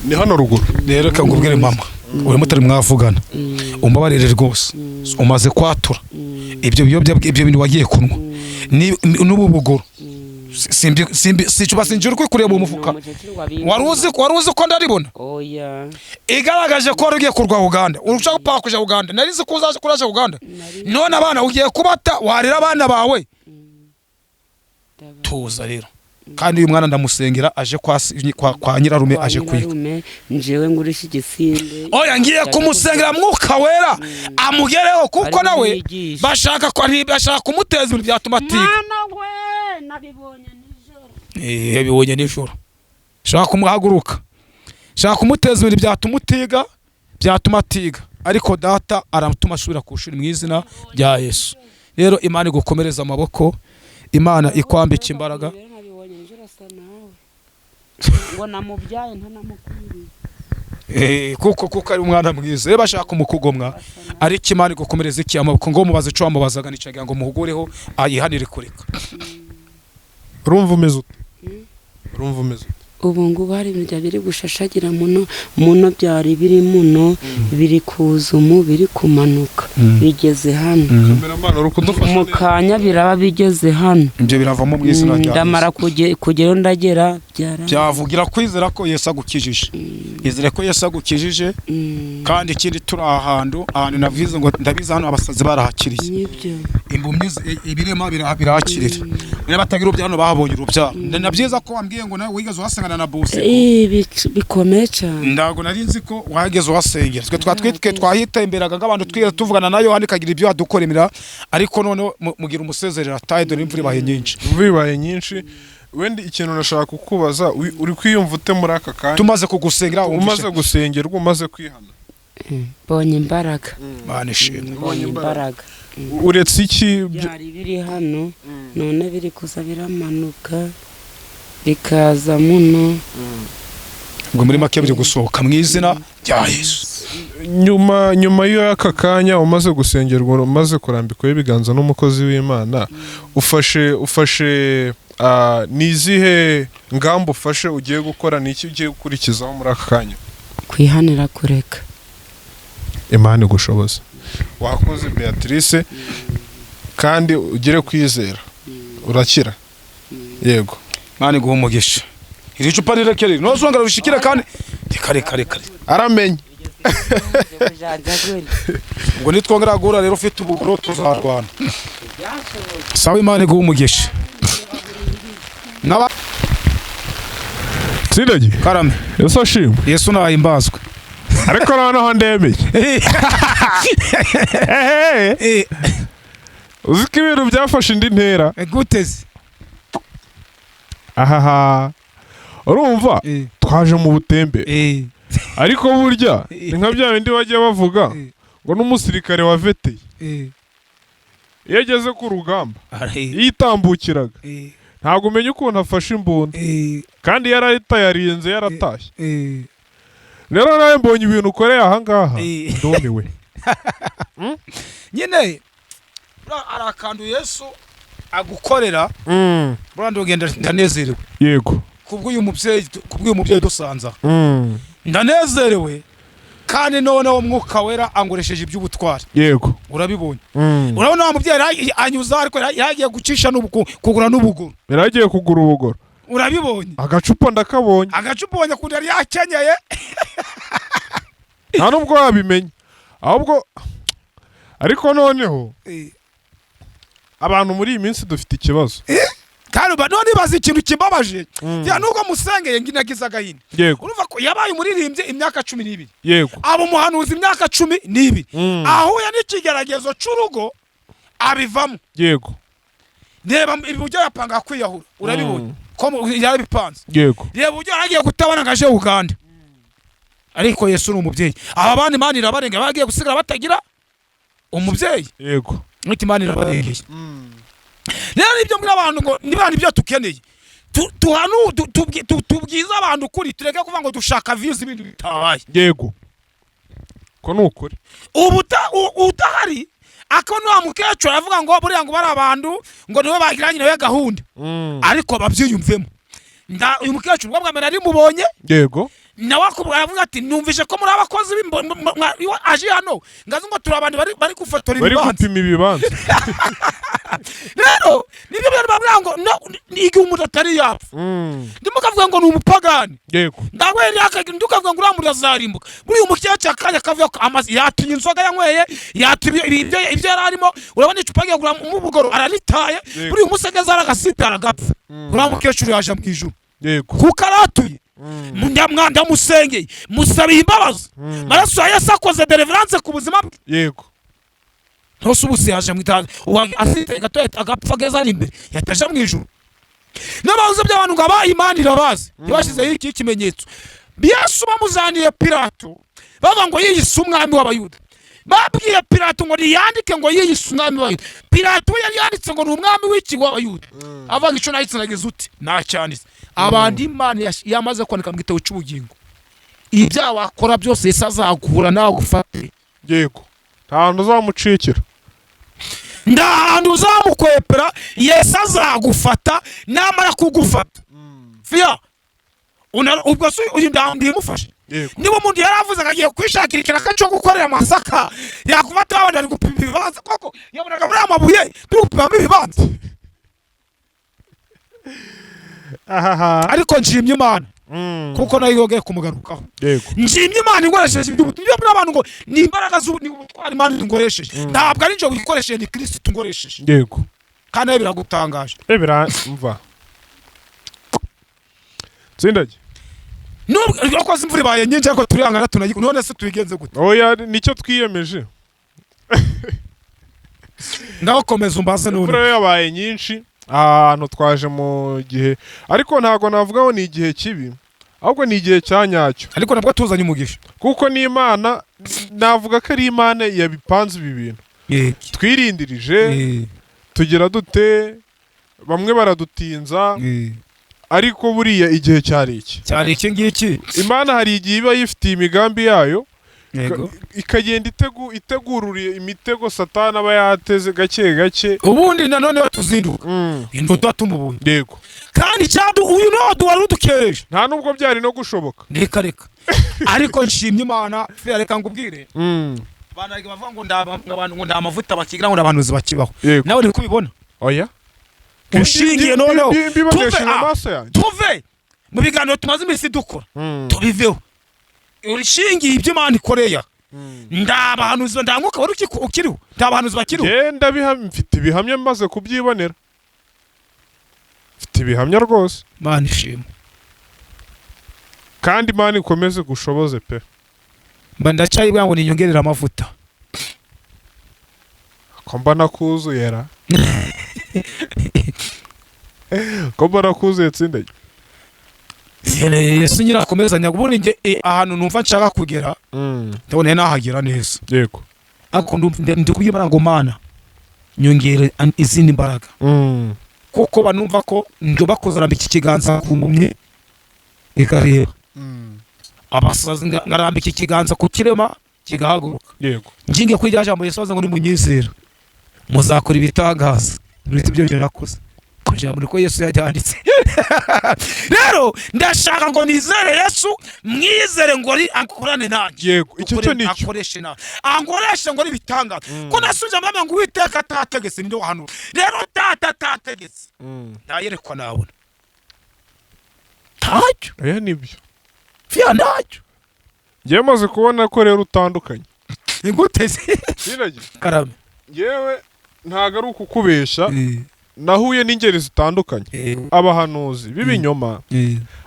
Ni hano ruguru. Rero kangubwire mama, uri mutari mwavugana, umbabarire rwose, umaze kwatura ibyo bintu wagiye kunwa n'ubu buguru. Sinjura kureba umufuka. Waruzi ko ndaribona? Oya. Igaragaje ko ugiye kurwa Uganda. Urusha gupaka kuja Uganda. Narizi ko uzaje kuraje Uganda. None abana ugiye kubata, warira abana bawe. Tuza rero. Kandi uyu mwana ndamusengera aje kwa nyirarume, aje kwiga. Njewe ngurisha igisinde. Oya ngiye kumusengera Mwuka Wera amugereho, kuko nawe bashaka kumuteza ibintu byatuma atiga. Nabibonye nijoro. Bibonye nijoro. Shaka kumuhaguruka, shaka kumuteza ibintu byatuma atiga, ariko data aramutuma asubira ku ishuri mu izina rya Yesu. Rero Imana igukomereza amaboko, Imana ikwambika imbaraga. Ngo namubyaye ntanamukwiriye. Kuko ari umwana mwiza. Reba shaka umukugomwa, ariko Imana igukomereza iki amaboko, ngo mubaze cyo amubazaga nicaga ngo muhugureho ayihanire kureka. Urumva umeze ute? Ubu ngubu hari ibintu biri gushashagira muno byari biri muno, biri kuzumu, biri kumanuka, bigeze hano. Mu kanya biraba bigeze hano. Ibyo biravamo mu izina rya Yesu. Ndamara kugera ndagera byavugira kwizera ko Yesu agukijije. Izere ko Yesu agukijije, kandi ikindi turi ahantu navuze ngo ndabiza hano abasazi barahakiriye. Nibyo. Impumyi ibirema birahakirira. Niba batagira urubyaro bahabonye urubyaro. Ndabyiza ko wambwiye ngo nawe wigeze uhasanga urangana na Bosco bikomeye cyane. ndago nari nzi ko wahageze uhasengera twe twahitemberaga nk'abantu twiye tuvugana nayo handi kagira ibyo adukoremira ariko none mugira umusezerera ataye dore imvura ibaye nyinshi wenda ikintu nashaka kukubaza uri kwiyumva ute muri aka kanya tumaze kugusengera umaze gusengerwa umaze kwihana bonye imbaraga bonye imbaraga uretse iki byari biri hano none biri kuza biramanuka bikaza muno ngo muri make biri gusohoka mu izina rya Yesu nyuma y'aka kanya umaze gusengerwa umaze kurambikwaho ibiganza n'umukozi w'Imana ufashe nizihe ngamba ufashe ugiye gukora niki ugiye gukurikizaho muri aka kanya kwihanira kureka Imana igushoboza wakoze Beatrice kandi ugire kwizera urakira yego Imana iguha umugisha iri cupa rirekere nozongera bishikira kandi kare aramenye ngo nitwongera gura rero ufite ubugoro tuzarwana sawa Imana iguha umugisha naba Sindagi karame Yesu ashimwe Yesu nahimbazwe ariko noneho ndemeye uziko ibintu byafashe indi ntera guteze ahaha urumva twaje mu butembe ariko burya ni nka bya bindi bagiye bavuga ngo n'umusirikare waveteye iyo ageze ku rugamba yitambukiraga ntabwo umenya ukuntu afashe imbunda kandi yarinze yaratashye rero nawe mbonye ibintu ukoreye ahangaha ndumiwe nyine arakandu Yesu agukorera burandi ugenda ndanezerewe yego kubw'uyu mubyeyi dusanza ndanezerewe kandi none wo mwuka wera angoresheje iby'ubutwari yego urabibonye urabona wa mubyeyi anyuza ariko yagiye gucisha kugura n'ubuguru yaragiye kugura ubuguru urabibonye agacupa ndakabonye ubonye kundi yari yakenyeye nta nubwo wabimenya ahubwo ariko noneho abantu muri iyi minsi dufite ikibazo kandi none bazi ikintu kimbabaje ya nubwo musengeye nginagiza agahinda urumva ko yabaye umuririmbye imyaka 12 yego abo muhanuzi imyaka 12 ahuye n'ikigeragezo cy'urugo abivamo yego reba ibyo yapanga kwiyahura urabibonye ko yabipanze yego reba uburyo yagiye gutabana ngaje Uganda ariko Yesu ni umubyeyi aba bandi Imana irabarenga bagiye gusigara batagira umubyeyi yego n'iki Imana irabarengeye rero nibyo mbira abantu ngo nibandi byo tukeneye tubwiza abantu kuri tureke kuvuga ngo dushaka views ibindi bitabaye yego ko nukuri utahari akone wa mukecuru avuga ngo buriya ngo bari abantu ngo niwe bagiranye nawe gahunda ariko babyiyumvemo uyu mukecuru bwa mbere ari mubonye yego nawe akubwira avuga ati numvise ko muri abakozi aje hano ngaze ngo turi abantu bari gufotora ibibanza bari gupima ibibanza rero nibyo byo bavuga ngo nigi umuntu atari yapfa ndimo kavuga ngo ni umupagani yego ndawe ndukavuga ngo uramuri azarimbuka buri umukecuru akanya kavuga ko amazi yatinye inzoga yanyweye yatibye ibyo yararimo urabona icupa giye gura mu bugoro araritaye buri umusegeza aragasitara agapfa uramukecuru yaje mu ijuru yego kukaratuye munyamwanda musengeye musabiye imbabazi maraso ya Yesu akoze deliverance ku buzima bwe yego ntose ubusi yaje mu itaje afite gato agapfa geza imbere yataje mu ijuru n'abavuze by'abantu ngo aba Imana irabazi yabashizeho iki kimenyetso Yesu bamuzaniye Pilato bavuga ngo yiyise umwami w'abayuda babwiye Pilato ngo yandike ngo yiyise umwami w'abayuda Pilato yari yanditse ngo ni umwami w'iki w'abayuda avuga ico nahitse nagize uti nacyanditse abandi Imana yamaze kwandika mu gitabo cy'ubugingo ibya wakora byose Yesu azagura nawe gufate yego ntantu uzamucikira ndantu uzamukwepera Yesu azagufata namara kugufata fia ubwo se uyu ndamufashe niba umuntu yaravuze akagiye kwishakira ikiraka cyo gukorera amasaka yakufata abandi ari gupima ibibanza koko yabonaga muri amabuye tupima ibibanza ariko nshimye Imana kuko nayo yogeye kumugarukaho nshimye Imana ingoresheje iby'ubutumwa byo abantu ngo ni imbaraga z'ubutwari Imana ingoresheje ntabwo ari nje wikoresheje ni Kristo tungoresheje yego kandi biragutangaje biramva Tsindage. nubwo akoze imvura ibaye nyinshi ariko turihangana tunagikora none se tubigenze gute Oya nicyo twiyemeje. ngaho komeza umbaze none Imvura yabaye nyinshi ahantu twaje mu gihe ariko ntago navuga ngo ni igihe kibi ahubwo ni igihe cyanyacyo ariko nabwo tuzanye umugisha kuko ni Imana navuga ko ari Imana yabipanze ibi bintu twirindirije tugira dute bamwe baradutinza ariko buriya igihe cyari iki ngiki Imana hari igihe iba yifitiye imigambi yayo yego ikagenda itegururiye imitego Satani aba yateze gake gake ubundi nanone batuzinduka induto tumubunye yego kandi cyadu uyu no wari udukereje nta nubwo byari no gushoboka reka ariko nshimye Imana fera reka ngubwire banage bavuga ngo ndamavuta bakigira ngo nabanuzi bakibaho nawe uri kubibona oya ushingiye noneho tuve mu biganiro tumaze iminsi dukora tubiveho urishingiye ibyo Imana ikoreya ndabahanuzi ndamwuka wari ukiriho ndabahanuzi bakiriho genda mfite ibihamya maze kubyibonera mfite ibihamya rwose Imana ishimwe kandi Imana ikomeze gushoboze pe mba ndacyayibwira ngo ninyongerera amavuta ko mbona kuzuye ra ko mbona kuzuye Tsindage Yesu nyirakomezanya ubundi nge ahantu numva nshaka kugera ndabona nahagera neza yego ariko ndi kuyibara ngo Mana nyongere izindi mbaraga kuko banumva ko ndo bakozaramba iki kiganza kumumye ikareba abasazi ngarambika ikiganza ku kirema kigahaguruka yego nginge kuri rya jambo Yesu ngo ni munyizera muzakora ibitangaza muri ibyo nakoze kugira muri ko Yesu yajyanditse rero ndashaka ngo nizere Yesu mwizere ngo ari akorane nanjye yego icyo cyo nicyo akoreshe na angoreshe ngo bitangaza ko nasuje mama ngo Uwiteka atategetse ndi hano rero atategetse ndayerekwa nabona tacyo oya nibyo fia ndacyo ngiye maze kubona ko rero utandukanye inguteze Tsindage karame yewe ntago ari ukukubesha nahuye n'ingeri zitandukanye abahanuzi b'ibinyoma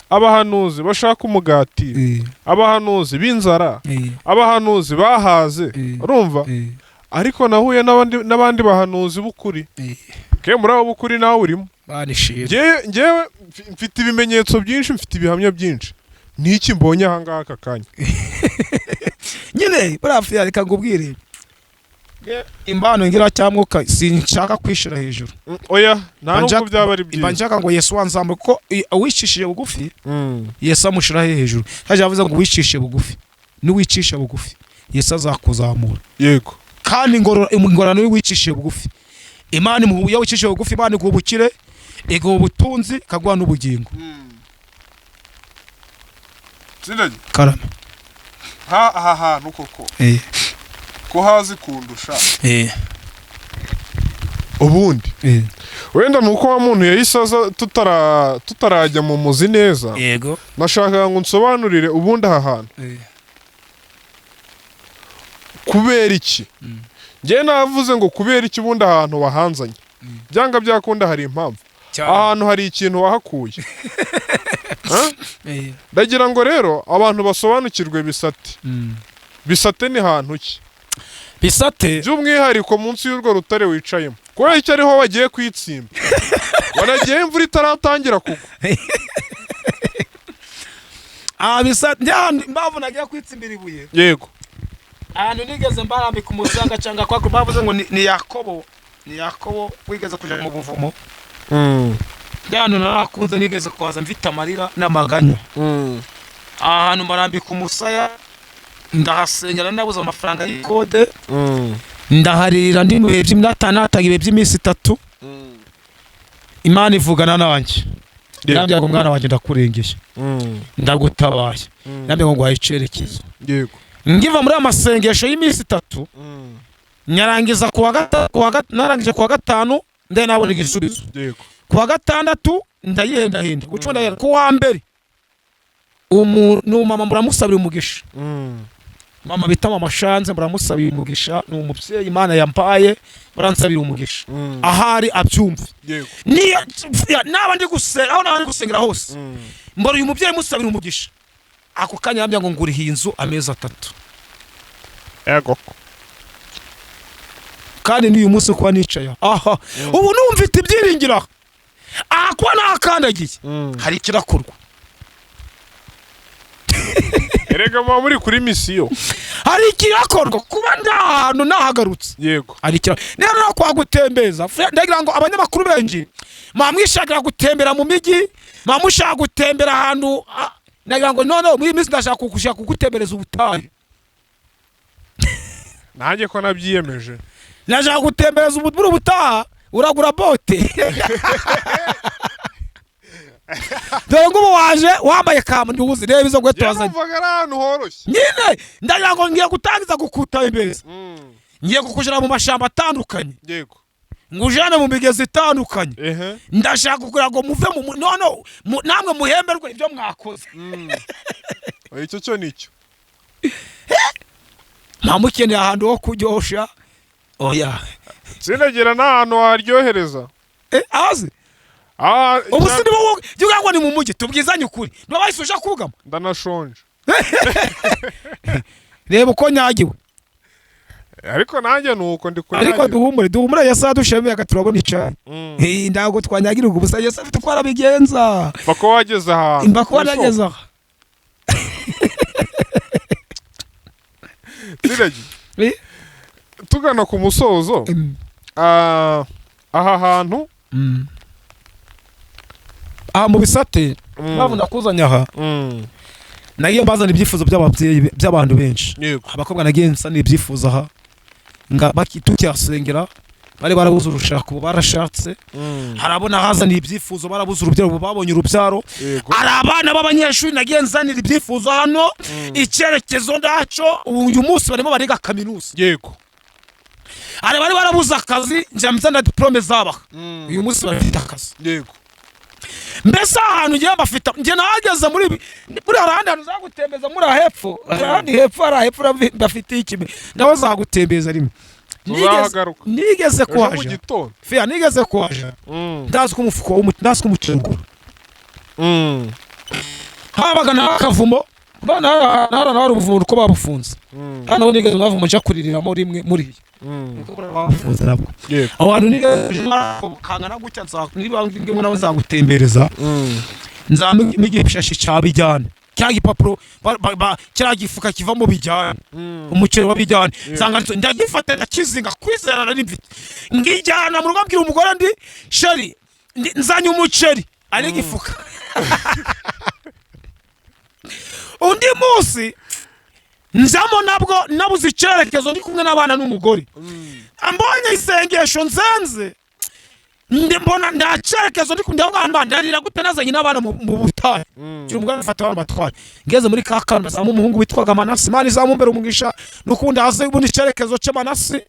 abahanuzi bashaka umugati abahanuzi b'inzara abahanuzi bahaze urumva ariko nahuye n'abandi bahanuzi b'ukuri ke muri abo b'ukuri nawe urimo ngewe mfite ibimenyetso byinshi mfite ibihamya byinshi niki mbonye aha ngaha aka kanya nyine barafiya reka ngubwire imbano ngira cyamwuka sinshaka kwishira hejuru oya nta nubwo byaba ari byiza banjaka ngo Yesu wanzambe ko wicishije bugufi Yesu amushira hejuru haje avuze ngo wicishe bugufi n'uwicisha bugufi Yesu azakuzamura yego kandi ingorano y'uwicishe bugufi Imana mu wicishije bugufi Imana igubukire ego ubutunzi kagwa n'ubugingo Tsindage karame aha hantu koko ko hazi kundusha ubundi wenda nuko wa muntu yayisaza tutarajya mu muzi neza yego nashaka ngo nsobanurire ubundi aha hantu kubera iki ngiye navuze ngo kubera iki ubundi ahantu wahanzanye byanga byakunda hari impamvu ahantu hari ikintu wahakuye ndagira ngo rero abantu basobanukirwe bisate ni hantu ki bisate by'umwihariko munsi y'urwo rutare wicayemo kubera icyo ariho wagiye kwitsimba wanagiye imvura itaratangira kugwa bisate mbavu nagiye kwitsimbira ibuye yego ahantu nigeze mbarambika umuzanga cyangwa kwa bavuze ngo ni Yakobo wigeze kuja mu buvumo Yano narakunze nigeze kwaza mfite amarira n'amaganya ahantu mbarambika umusaya ndahasengera nabuze amafaranga y'ikode ndaharira ndi mu bihe by'imyaka ibihe by'iminsi 3 Imana ivugana nanjye ndambye ngo mwana wanjye ndakurengeje ndagutabaye ndambye ngo ngwaye icerekezo yego ngiva muri amasengesho y'iminsi 3 nyarangiza narangije kuwa gatanu nde nabona igisubizo yego kuwa gatandatu ndayenda gucunda ku wa mbere umama muramusabira umugisha mama bita mama Shanze muramusabira umugisha, ni umubyeyi Imana yampaye, muransabira umugisha ahari abyumva. yego niyo naba ndi gusenga aho naba gusengera hose mbona uyu mubyeyi musabira umugisha, ako kanya yambya ngo ngurihe inzu amezi 3 yego kandi n'uyu munsi kuba nicaye aha ubu numvite ibyiringiro aha kuba nakandagiye hari ikirakorwa. erega mwa muri kuri misiyo hari ikirakorwa kuba ndahantu nahagarutse. yego hari rero no kwagutembeza ndagira ngo abanyamakuru benshi mwamwishakira gutembera mu migi, mwamushaka gutembera ahantu, ndagira ngo none muri minsi ndashaka kugutembereza ubutayu. nanjye ko nabyiyemeje Ndashaka gutembereza ubutaha, uragura bote. Dore ngo waje wambaye kamundi reba izo gweto wazanye. Yumvaga ari ahantu horoshye. Nyine ndagira ngo ngiye gutangiza gukuta imbere. Ngiye kukujana mu mashamba atandukanye. Yego. Ngujane mu migezi itandukanye. Ndashaka kugira ngo muve mu none namwe muhemberwe ibyo mwakoze. Icyo cyo nicyo. Ntamukeneye ahantu ho kuryosha. Oya. Sinagira n'ahantu waryohereza. Azi. Ubu si nibo byuga ngo ni mu mujyi tubwizanye ukuri. Niba bayisuje kugama. Ndanashonje. Reba uko nyagiwe. Ariko nanjye nuko ndi kuri. Ariko duhumure yasa dushemeye agaturabona icyayi. Ndago twanyagira ubusa yasa afite kwara bigenza. Bako wageze aha. Imbako wanageze aha. Tiragi. Tugana ku musozo. Aha hantu mu bisate mpamvu ndakuzanya aha nagiye mbazana ibyifuzo by'ababyeyi by'abantu benshi. Abakobwa nagiye nsana ibyifuzo aha nga bakitucyasengera bari barabuze urushako barashatse, harabona hazana ibyifuzo barabuze urubyaro babonye urubyaro, ari abana b'abanyeshuri nagiye nzanira ibyifuzo hano icyerekezo ndaco uyu munsi barimo bariga kaminuza. Yego. Ari bari barabuze akazi nje mzana diplome zabaha uyu munsi bafite akazi. Yego. Mbese ahantu ngiye bafite nge nahageze muri arahandi hantu zagutembeza muri ahepfo arahandi hepfo ari ahepfo bafite ikime nawe zagutembeza rimwe nigeze kuhaja fia nigeze kuhaja ndazi ko umufuko ndazi ko umucenguro habaga n'akavumo bana nara ubuvumo ko babufunze hano nigeze navumo nja kuririramo rimwe muri babufunze nabwo aho hantu nigeze kangana gutya niba ngimwe nawe zagutembereza nzamigiye bishashi cyabijyana cya gipapuro cya gifuka kivamo bijyana umuceri wa bijyana sanga ndagifata ndakizinga kwizerana n'imvite ngijyana mu rugo mbwira umugore ndi sheri nzanye umuceri ari gifuka undi munsi nzamo nabwo nabuze icyerekezo ndi kumwe n'abana n'umugore ambonye isengesho nzenze mbona ndacerekezo ndi kundanga ndarira gute nazanye n'abana mu butayu cyumugana mfata abana batwara ngeze muri kakanda zamu umuhungu witwaga Manasi mani zamumbere umugisha nukunda haze ubundi icyerekezo cye Manasi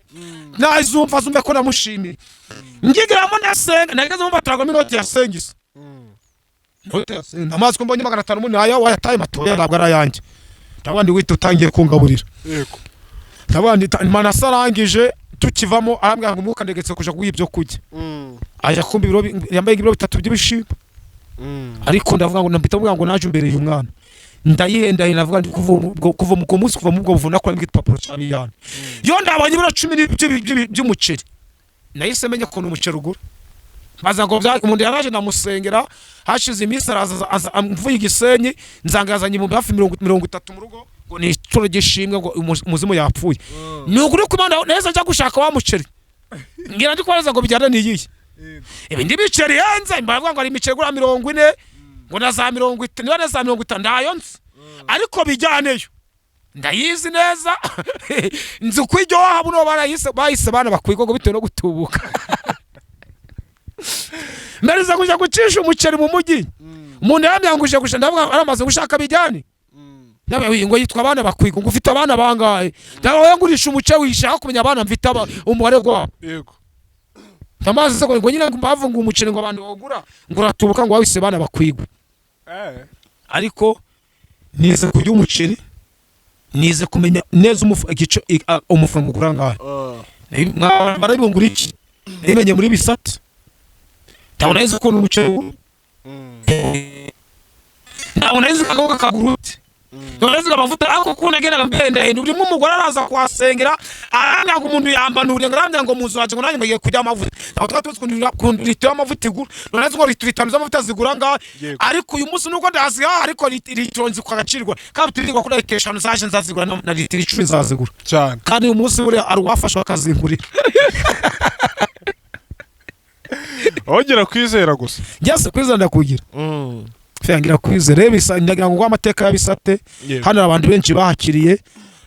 nazumva zumve ko namushimiye ngigiramo nasenga nageze mu batarago minoti ya sengisa amazi ko mbonye 500 umuntu aya wayataye matoya ntabwo ari ayanjye ndabandi wita utangiye kungaburira. Yego. Ndabandi Manasi arangije tukivamo arambwira ngo umuka ndegetse kuja guhibyo kujya aje kumbi biro yambaye ibiro 3 by'ibishimbo ariko ndavuga ngo nambita mvuga ngo naje imbere y'umwana ndayihenda navuga ndi kuva mu munsi kuva mu bwo buvuna ko igipapuro cy'abiyana yo ndabanye ibiro 10 by'umuceri nahise menye ko n'umuceri ugura maze ngo umuntu yaraje namusengera hashize iminsi araza mvuye Gisenyi nzangazanye mu hafi 30 mu rugo ngo ni cyo gishimwe ngo umuzimu yapfuye nuguri kumanda neza njya gushaka wa muceri ngira ndi kwareza ngo bijyana niyiye ibi ndi biceri yanze mbavuga ngo ari imiceri gura 40 ngo na za 50 niba na za 50 ndayonse ariko bijyaneyo ndayizi neza nzi kwiryo habuno bahise bana bakwigo ngo bitewe no gutubuka mbariza kujya gucisha umuceri mu mujyi umuntu yamyanguje gusha ndavuga aramaze gushaka bijyane nawe ngo yitwa abana bakwiga ngo ufite abana bangaye ndawe ngurisha umuceri wishaka kumenya abana mfite umubare gwa. Yego. Tamaze se ngo nyine mbavu ngo umuceri ngo abantu bagura ngo uratubuka ngo wahise bana bakwigwa ariko nize kujya umuceri nize kumenya neza umufungo ugura ngaho barabungura iki nimenye muri bisate ntabwo neza ukuntu umuceri ntabwo neza akagoga kagurute ntabwo amavuta ako kunagera mbende urimo umugore araza kwasengera aranga umuntu yambanuriye ngarambya ngo muzaje ngo nanjye ngiye kujya amavuta ntabwo twatse amavuta igura noneze ngo litiro z'amavuta zigura ngaho ariko uyu munsi nuko ndazi ariko litiro nzikwa gacirwa kandi turirwa kuri litiro 5 zaje nzazigura na litiro 10 nzazigura cyane kandi uyu munsi buri ari wafashwa akazingurira ogera kwizera gusa byase kwizera ndakugira Fengira kwizera bisa ndagira ngo amateka y'abisate hano abantu benshi bahakiriye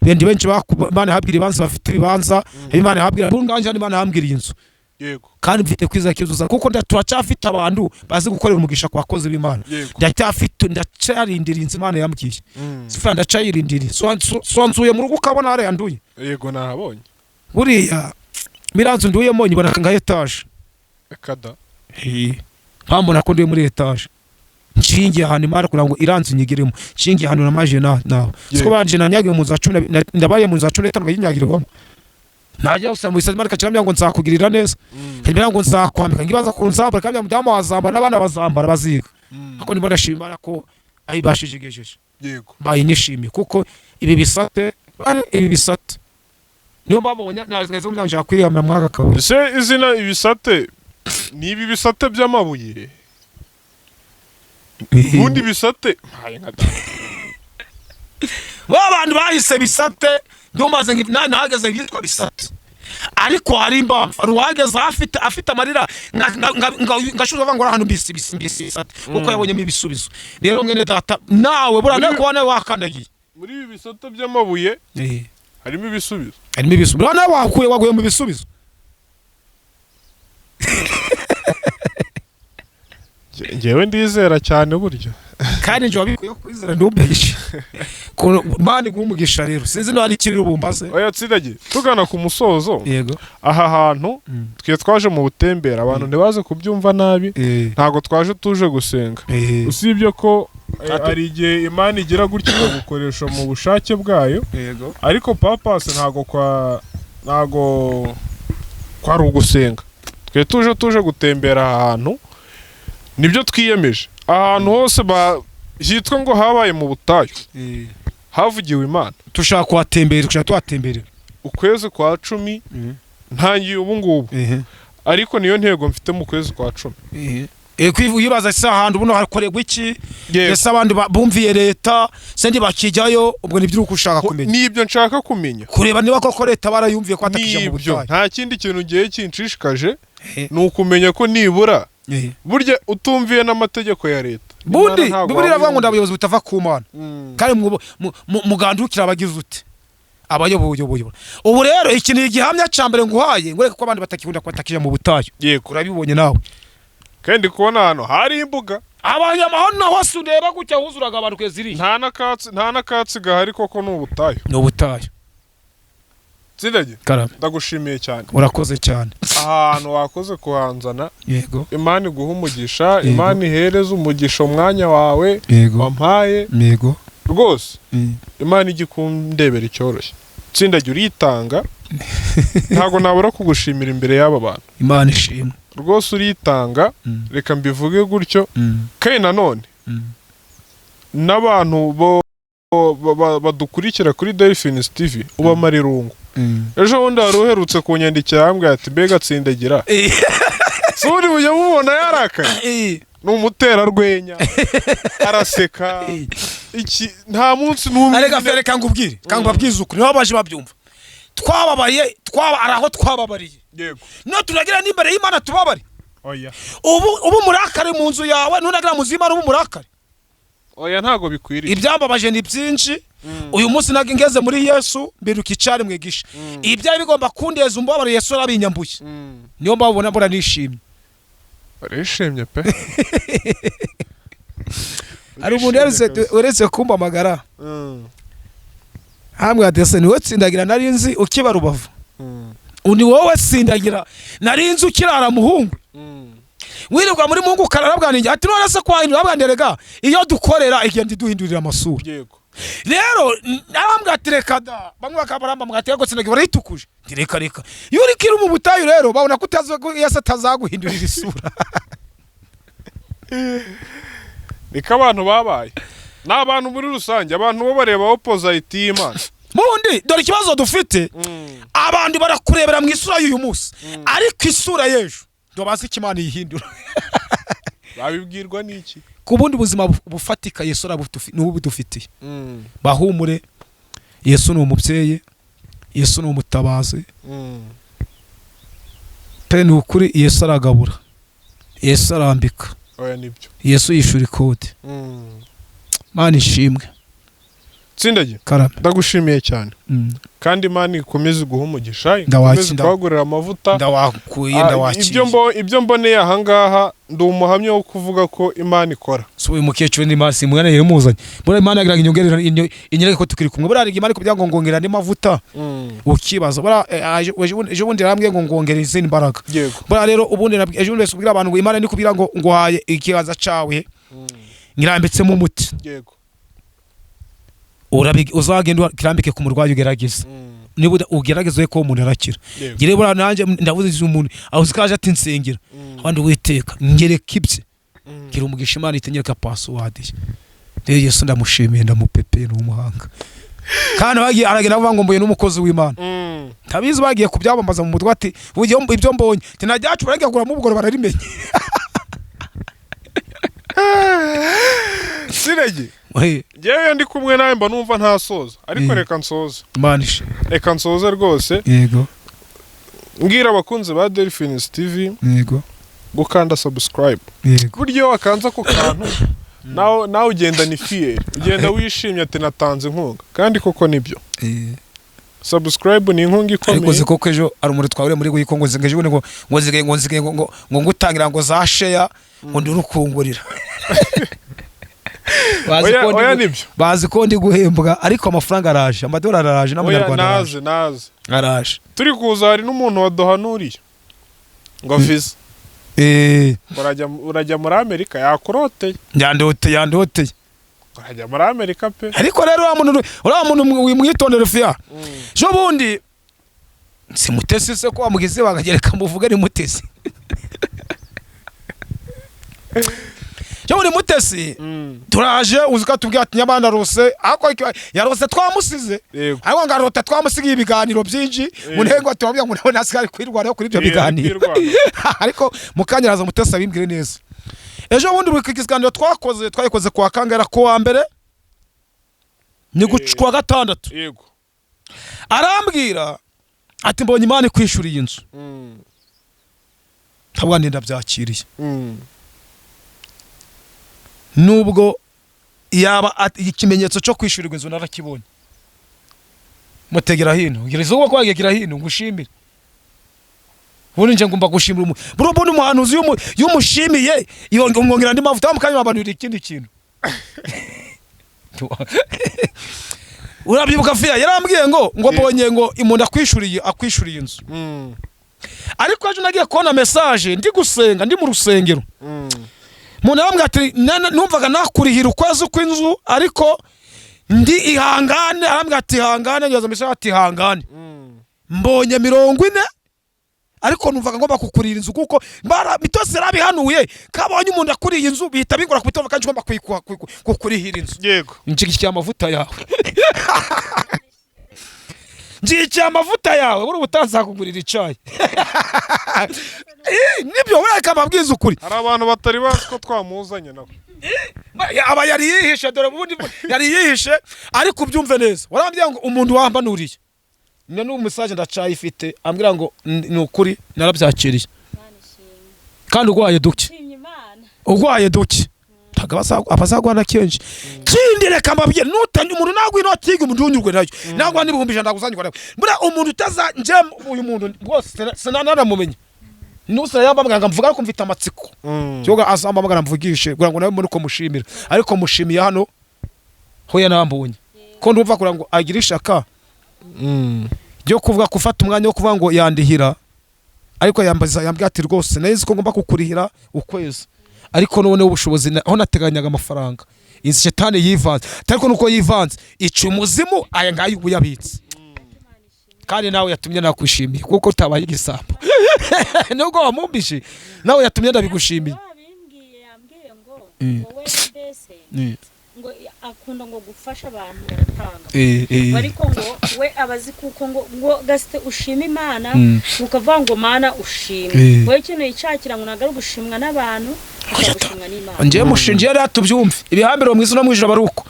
bendi benshi bakubana habwira ibanza bafite ibibanza Imana habwira bunganje Imana hambwira inzu yego kandi mfite kwizera kizuza kuko turacafite abantu bazi gukorera umugisha kwa koze b'Imana ndacyarindira inzu Imana yambwiye sifa ndacyayirindira sonzuye mu rugo ukabona hare yanduye yego nahabonye buriya miranzu nduyemo nyibona nga etage kada mpambo nakondiye muri etage nshingiye ahantu Imana kugira ngo iranzu nyigiremo nshingiye ahantu namaje naho siko banje nanyagiye mu za 10 ndabaye mu za 15 yinyagirwamo najya usanga Imana ikacirambya ngo nzakugirira neza mbere ngo nzakwambika ngibaza ko nzambara kandi mudamu wazambara n'abana bazambara baziga ako nibo ndashimira ko ayibashijigejeje yego bayinishimiye kuko ibi bisate niyo babonye nazeze umyanja kwiyamira mwaka kawe se izina ibisate ni ibi bisate by'amabuye ubundi bisate abantu bahise bisate ndumaze nahageze yitwa bisate ariko hari impamvu ruhageze afite amarira ngashuza bangora hano bisi bisate kuko yabonyemo ibisubizo rero mwene data nawe burane kubona wakandagiye muri ibi bisate by'amabuye harimo ibisubizo burane waguye mu bisubizo ngewe ndizera cyane buryo kandi nje wabikuye kwizera ndumbeje ko mani gumugisha rero sinzi no ari kiriro bumbaze oya tsidage tugana ku musozo yego aha hantu twe twaje mu butembera abantu ntibaze kubyumva nabi ntago twaje tuje gusenga usibye ko ari igihe Imana igira gutyo no gukoresha mu bushake bwayo yego ariko papase ntago kwari ugusenga twe tuje gutembera ahantu nibyo twiyemeje ahantu hose hitwa ngo habaye mu butayu havugiwe Imana tushaka kuhatemberera ukwezi kwa 10 ntangiye ubu ngubu ariko niyo ntego mfite mu kwezi kwa 10 kwivu yibaza se ahantu buno hakorerwa iki ese abandi bumviye leta sendi bakijyayo ubwo nibyo urukushaka kumenya nibyo nshaka kumenya kureba niba koko leta barayumviye ko atakije mu butayu nta kindi kintu giye kinshishikaje nukumenya ko nibura burya utumviye n'amategeko ya leta bundi biburi ravuga ngo ndabayobozi butava ku Mana kandi mugandukira abagize ute abayoboye ubu rero iki ni igihamya cyambere nguhaye ngo reka ko abandi batakikunda kwatakije mu butayu yego urabibonye nawe kandi kubona hano hari imbuga abanyamahoro naho sudeba gutya huzuraga abantu kweziri nta nakatsi gahari koko n'ubutayu Tsidage karame ndagushimiye cyane urakoze cyane ahantu wakoze kuhanzana yego Imana iguha umugisha Imana ihereza umugisha umwanya wawe wampaye yego rwose Imana igikundebera icyoroshye Tsidage uritanga ntago nabura kugushimira imbere y'aba bantu Imana ishimwe rwose uritanga reka mbivuge gutyo kandi nanone n'abantu badukurikira kuri Delphines TV ubamara irungu ejo bundi wari uherutse kunyandikira hambwe ati mbega Tsindagira suri ujya mubona yarakaye ni umuterarwenya araseka iki nta munsi n'umwe areka fereka ngubwire kangubabwiza ukuri niho baje babyumva twababaye araho twababariye yego no turagira n'imbere y'Imana tubabari oya ubu murakare mu nzu yawe nunagira muzima ubu murakare oya ntago bikwiriye ibyambabaje ni byinshi uyu munsi nage ngeze muri Yesu mbiruka icari mwegisha ibyaye bigomba kundeza umbabare Yesu arabinyambuye niyo mbabona mbona nishimye arishimye pe ari umuntu uretse kumba amagara hamwe adese niwe Tsindagira nari nzi ukiba Rubavu uni wowe Tsindagira nari nzi ukirara muhungu wirirwa muri mungu kararabwanije ati none se kwahindura abwanderega iyo dukorera igenda duhindurira amasura yego rero arambwira ati reka da bamwe bakabaramba mwati yego sinagiye barayitukuje reka iyo uri kiri mu butayu rero babona ko Yesu atazaguhindurira isura niko abantu babaye n'abantu muri rusange abantu bo bareba opposite y'Imana mundi dore ikibazo dufite abantu barakurebera mu isura y'uyu munsi ariko isura y'ejo dobazi kimana yihindura babibwirwa n'iki ku bundi buzima bufatika Yesu n'ubu dufitiye bahumure Yesu ni umubyeyi Yesu ni umutabazi pe ni ukuri Yesu aragabura Yesu arambika oya nibyo Yesu yishura ikode Mana ishimwe Tsindagi karame ndagushimiye cyane kandi Imana ikomeze guha umugisha ikomeze kwagurira amavuta ndawakuye ibyo mboneye aha ngaha ndi umuhamya wo kuvuga ko Imana ikora so uyu mukecuru ni masi mwana yari muzanye bora Imana yagira inyongerera inyereke ko tukiri kumwe bora Imana kubya ngo ngongera ndi mavuta ukibaza bora ejo bundi rambwe ngo ngongera izindi mbaraga bora rero ubundi ejo bundi subira abantu ngo Imana ni kubira ngo ngwaye ikibaza cawe ngirambitsemo umuti yego uzagenda kirambike ku murwayi ugerageza niba ugerageze ko umuntu arakira ngire bora nanje ndavuze umuntu awuzikaje ati nsengera abandi witeka ngereka ibye ngira umugisha Imana itenyereka password rero Yesu ndamushimiye ndamupepeye n'umuhanga kandi bagiye aragenda avuga ngo mbuye n'umukozi w'Imana tabizi bagiye kubyabambaza mu mutwe ati ibyo mbonye tinajyacu barenge kugura mu bugoro bararimenye Sirege Jewe ndi kumwe nawe mba numva ntasoza ariko reka nsoza Manishe reka nsoza rwose yego ngira abakunze ba Delphines TV yego gukanda subscribe yego buryo wakanza ko kantu nawe ugenda ni fier ugenda wishimye ati natanze inkunga kandi koko nibyo subscribe ni inkunga ikomeye ariko ziko ejo ari umuri twawure muri guyikongo ngeje ngo ngutangira ngo za share ngo ndurukungurira bazi ko ndi guhembwa ariko amafaranga araje amadolari araje n'amanyarwanda naze araje turi kuza hari n'umuntu waduhanuriye ngo visa urajya muri Amerika yakuroteye yandoteye urajya muri Amerika pe ariko rero ura muntu wimwitondere fya jo bundi simutesi se ko wamugize bagagereka muvuga ni mutesi Jawuri mutesi turaje uzika tubwiye ati nyabana rose ako yarose twamusize ariko ngarota twamusigiye ibiganiro byinji munengo atubabya ngo nawe nasikari kwirwara kuri ibyo biganiro ariko mukanyaraza mutesi abimbwire neza ejo bundi bw'ikiganiro twayikoze kwa kangara ko wa mbere ni gucwa gatandatu yego arambwira ati mbonye Imana kwishuriye inzu tabwa ndenda byakiriye nubwo yaba ikimenyetso cyo kwishurirwa inzu narakibonye mutegera hino ngirizo uko kwagira hino ngushimire nje ngumba gushimira bro mbona umuhanuzi yumushimiye ngongera ndi mavuta mukanya abantu ikindi kintu urabyibuka fya yarambwiye ngo mbonye ngo imuntu akwishuriye inzu ariko aje nagiye kubona message ndi gusenga ndi mu rusengero Muna ambwira ati numvaga nakurihira ukwezi kw'inzu ariko ndi ihangane arambwira ati ihangane nyoza message ati ihangane mbonye 40 ariko numvaga ngomba kukurira inzu kuko mitose rabihanuye kabonye umuntu akuriye inzu bihita bingora ku bitova kandi ngomba kukurihira inzu yego njikiye amavuta yawe njikiye amavuta yawe buri butanza kugurira icayi nibyo we akababwiza ukuri hari abantu batari bazi ko twamuzanye nako aba yari yihishe dore ubundi yari yihishe ariko ubyumve neza warambye ngo umuntu wambanuriye none umusaje ndacayifite ambwira ngo ni ukuri narabyakiriye kandi ugwaye duke abazagwana kenshi kindi reka mbabye nutanye umuntu nagwe notiga umuntu unyurwe nayo nagwa nibuhumbije ndaguzanywa nayo bura umuntu utaza uyu muntu bwose senana mumenye nusa yabambwanga mvuga ko mfite amatsiko cyoga asamba magana mvugishe kugira ngo nawe muri ko mushimira ariko mushimiye hano hoya nambonye ko ndumva kugira ngo agira ishaka byo kuvuga kufata umwanya wo kuvuga ngo yandihira ariko yambwiye ati rwose naizi ko ngomba kukurihira ukwezi ariko noneho ubushobozi aho nateganyaga amafaranga izi shetani yivanze ariko nuko yivanze ica umuzimu aya ngayo ubu yabitse kandi nawe yatumye nakwishimiye kuko utabaye igisambo nubwo wamumbije nawe yatumye ndabigushimiye yambwiye ngo wowe mbese ngo akunda ngo gufasha abantu baratanga ariko ngo we abazi kuko ngo gasite ushima Imana ukavuga ngo Mana ushime wowe ikintu yicakira ngo nagari gushimwa n'abantu gushimwa n'Imana ngiye mushinje yari atubyumve ibihambiro mwizo no mwijura baruko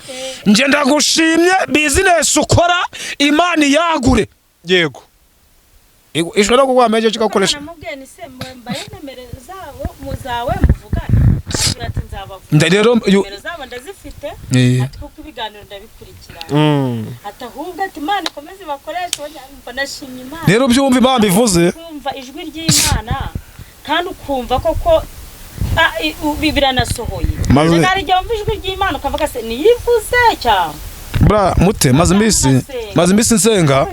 ngiye ndagushimye business ukora Imana yagure yego ijoro no kugwameje cikakoresha namubwiye ni se mbaye nemere zabo muzawe muvugana ati nzabavuga rero zabo ndazifite ati kuko ibiganiro ndabikurikira atahubwo ati Imana ikomeze bakoresha banashimye Imana rero byumva Imana ivuze kumva ijwi ry'Imana kandi ukumva koko biranasohoye maze ngari jya umva ijwi ry'Imana ukavuga se niyivuze cyangwa bra mute maze imbisi nsenga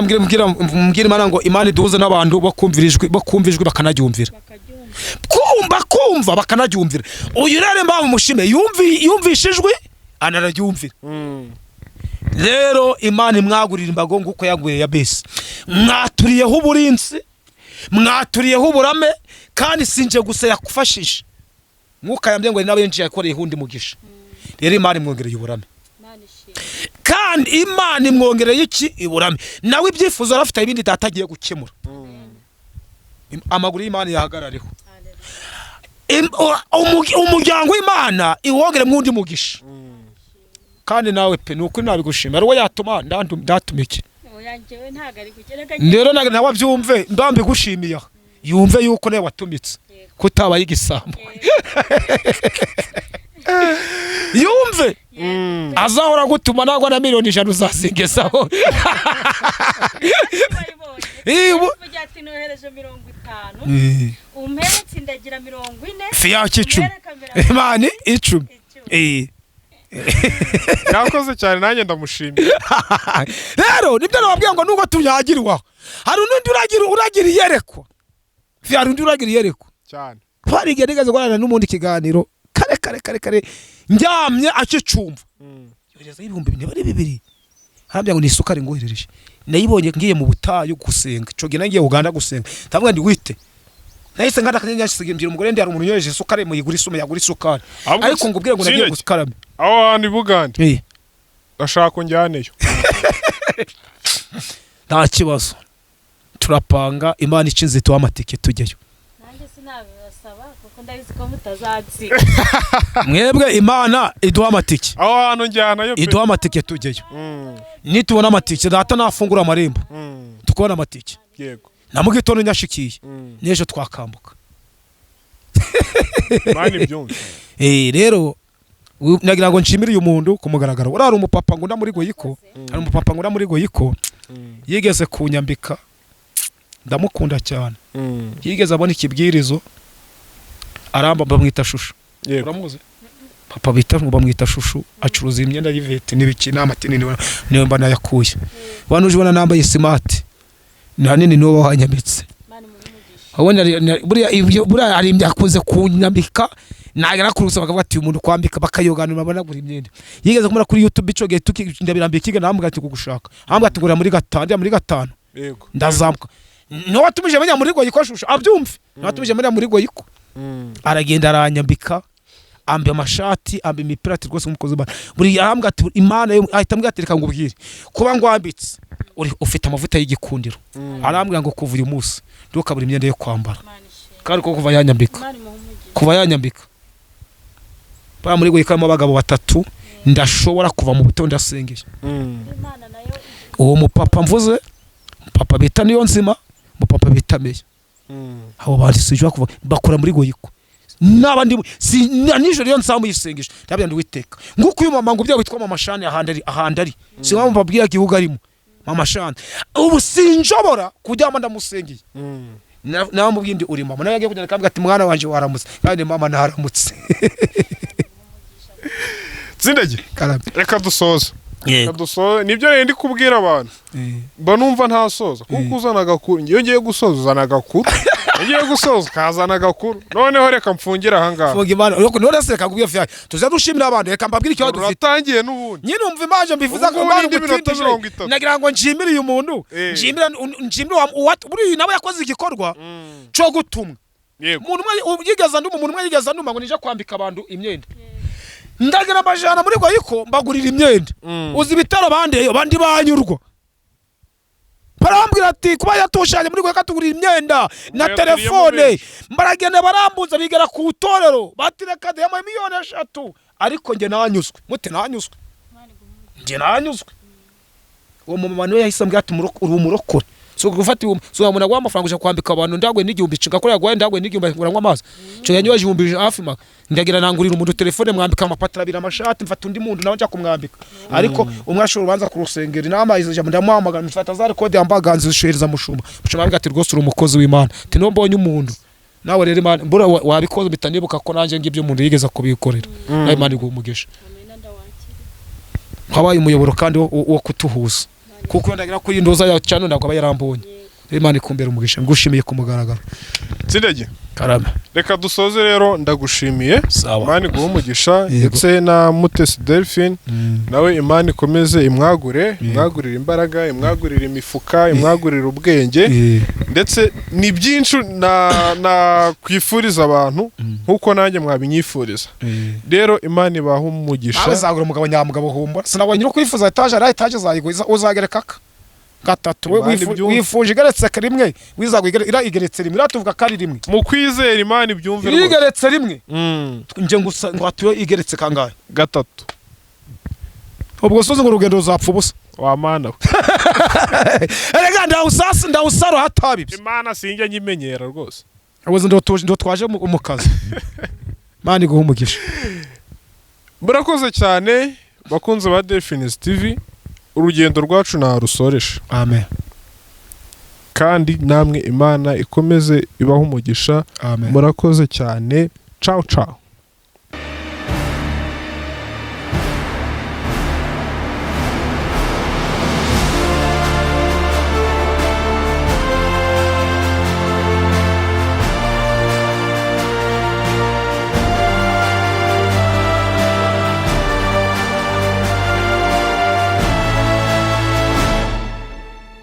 mbwira Imana ngo Imana iduze n'abantu bakumvirijwe bakanagyumvira kumva bakanagyumvira uyu rere mbamu mushime yumvishijwe anaragyumvira rero Imana imwagurira imbago nguko yaguye ya bese mwaturiyeho uburinzi mwaturiyeho uburame kandi sinje gusa yakufashije mwuka yambye ngo nabenje yakoreye hundi mugisha rero Imana imwongereye uburame kandi Imana imwongereye iki iburame nawe ibyifuzo arafite ibindi datagiye gukemura amaguru y'Imana yahagarareho umuryango w'Imana iwongere mwundi mugisha kandi nawe pe nuko nabigushimira ari we yatuma ndatumike rero nawe abyumve ndambi gushimiye yumve yuko nawe watumitse kutabaye igisambo yumve azahora gutuma nagwa na miliyoni 100 uzasingezaho ati nohereje 50 umperetse ndagira 40 fiyaki 10 Imana 10 yakoze cyane nanjye ndamushimira rero nibyo nababwiye ngo nuko tunyagirwa hari unundi uragira yerekwa hari undi uragira yerekwa cyane twarigeze nigeze gukorana n'umundi kiganiro kare njyamye acicumva yohereza ibihumbi 200 harambya ngo ni isukari ngoherereje nayibonye ngiye mu butayu gusenga cyo gina ngiye Uganda gusenga ndavuga ndi wite nahise ngada kanya ngira umugore ndi hari umuntu yohereje isukari mu yigura isume yagura isukari ariko ngubwire ngo nagiye gusukarame aho handi Bugande gashaka njyaneyo nta kibazo turapanga Imana icinze tuwa amatike tujyeyo nanjye sinabibasaba kuko ndabizi ko mutazazi mwebwe Imana iduha amatike aho hantu njyanayo iduha amatike tujyeyo nitubona amatike data nafungura amarembo tukubona amatike yego namugitono nyashikiye nejo twakambuka mani byumve rero nagira ngo nshimire uyu muntu kumugaragara urari umupapa ngo ndamuri goyiko ari umupapa ngo ndamuri goyiko yigeze kunyambika ndamukunda cyane yigeze abona ikibwirizo aramba bamwita Shushu uramuze papa bita ngo bamwita Shushu acuruza imyenda y'ivete n'ibiki n'amatini niwe mbana yakuye bantu uje bona nambaye smart ntanini niwo wanyambitse abona buriya ari imyakuze kunyambika nagera kurusa bakavuga ati umuntu kwambika bakayoganura babona gura imyenda yigeze kumara kuri YouTube icoge tukindabirambye kiga namubwira ati kugushaka ambwa ati ngura muri 5 yego ndazambuka no watumije menya muri goyiko Shushu abyumve no watumije menya muri goyiko aragenda aranyambika ambe amashati ambe imipira ati rwose umukozi buri ahambwa ati Imana ahita mbwa ati reka ngubwire kuba ngwambitse ufite amavuta y'igikundiro arambwira ngo kuva uyu munsi nduka buri imyenda yo kwambara kandi ko kuva yanyambika ba muri goyiko abagabo 3 ndashobora kuva mu buto ndasengeye uwo mupapa mvuze papa bita niyo nzima mupapa bita Meya abo bandi sijwa kuva bakora muri goyiko nabandi nijoro yo nsamu yisengesha ndabya ndwiteka nguko uyu mama ngo bya witwa mama Shane ahandari si wamwe babwira gihugu arimo mama Shane ubu sinjobora kujyama ndamusengeye nawe mubwindi uri mama nawe yagiye kujyana kambwa ati mwana wanje waramutse kandi mama naharamutse Zindage reka dusoza nibyo rero ndi kubwira abantu mba numva ntasoza kuko uzana agakuru iyo ngiye gusoza uzana agakuru ngiye gusoza kazana agakuru noneho reka mfungira ahangaha Funga Imana ariko none se reka kubwiye fya tuze dushimira abantu reka mbabwire icyo dufite uratangiye n'ubundi nyine umva imanje mbivuza ko abantu gutindije nagira ngo nshimire uyu muntu nshimire buri nawe yakoze igikorwa cyo gutumwa umuntu umwe yigeza nduma ngo nije kwambika abantu imyenda ndagira amajana muri Goyiko mbagurira imyenda uzi ibitaro bandi banyurwa barambwira ati kuba yatushanye muri Goyiko atugurira imyenda na telefone mbaragenda barambuza bigera ku torero batireka de miliyoni 3 ariko nge nanyuzwe mute nanyuzwe nge nanyuzwe uwo mama niwe yahise ambwira ati uri umurokore so gufata so umuntu agwa amafaranga uje kwambika abantu ndagwe n'igihumbi cinga kuri agwa ndagwe n'igihumbi nguranywa amazi cyo yanyoje igihumbi hafi ma ndagira nangurira umuntu telefone mwambika amapatara abira amashati mfata undi muntu nawe nja kumwambika ariko umwashoro ubanza ku rusengero inama izo ndamuhamagara mfata za record yambaganze zishereza mushumba mushumba ati rwose uri umukozi w'Imana ati no mbonye umuntu nawe rero Imana mbura wabikoze bitanibuka ko nanje ngibyo umuntu yigeza kubikorera nawe Imana igumugisha kwabaye umuyoboro kandi wo kutuhuza kuko ndagira ko indoza ya cyane ntabwo bayarambonye Imana ikumbera umugisha ngushimiye kumugaragara Sindege karame reka dusoze rero ndagushimiye Sawa. Imana iguha ndetse na Mutesi Delphine nawe Imana ikomeze imwagurira imbaraga imwagurira imifuka imwagurira ubwenge ndetse ni byinshi na kwifuriza abantu nkuko nanjye mwabinyifuriza rero Imana ibaha umugisha azagura umugabo nyamugabo humba sinabonye no kwifuza etaje zayigwiza uzagereka gatatu wifuje igeretse rimwe wizagwigera igeretse rimwe ratuvuga kari rimwe mu kwizera Imana ibyumve rwose igeretse rimwe nje ngo atuye igeretse kangahe gatatu ubwo soze ngo urugendo ruzapfa ubusa wa mana erega ndawusaro hatabibye Imana sinjye nyimenyera rwose abuze ndo twaje mu kazi Imana iguha umugisha murakoze cyane bakunze ba Delphine TV urugendo rwacu narusoresha amen kandi namwe Imana ikomeze ibaho umugisha murakoze cyane ciao ciao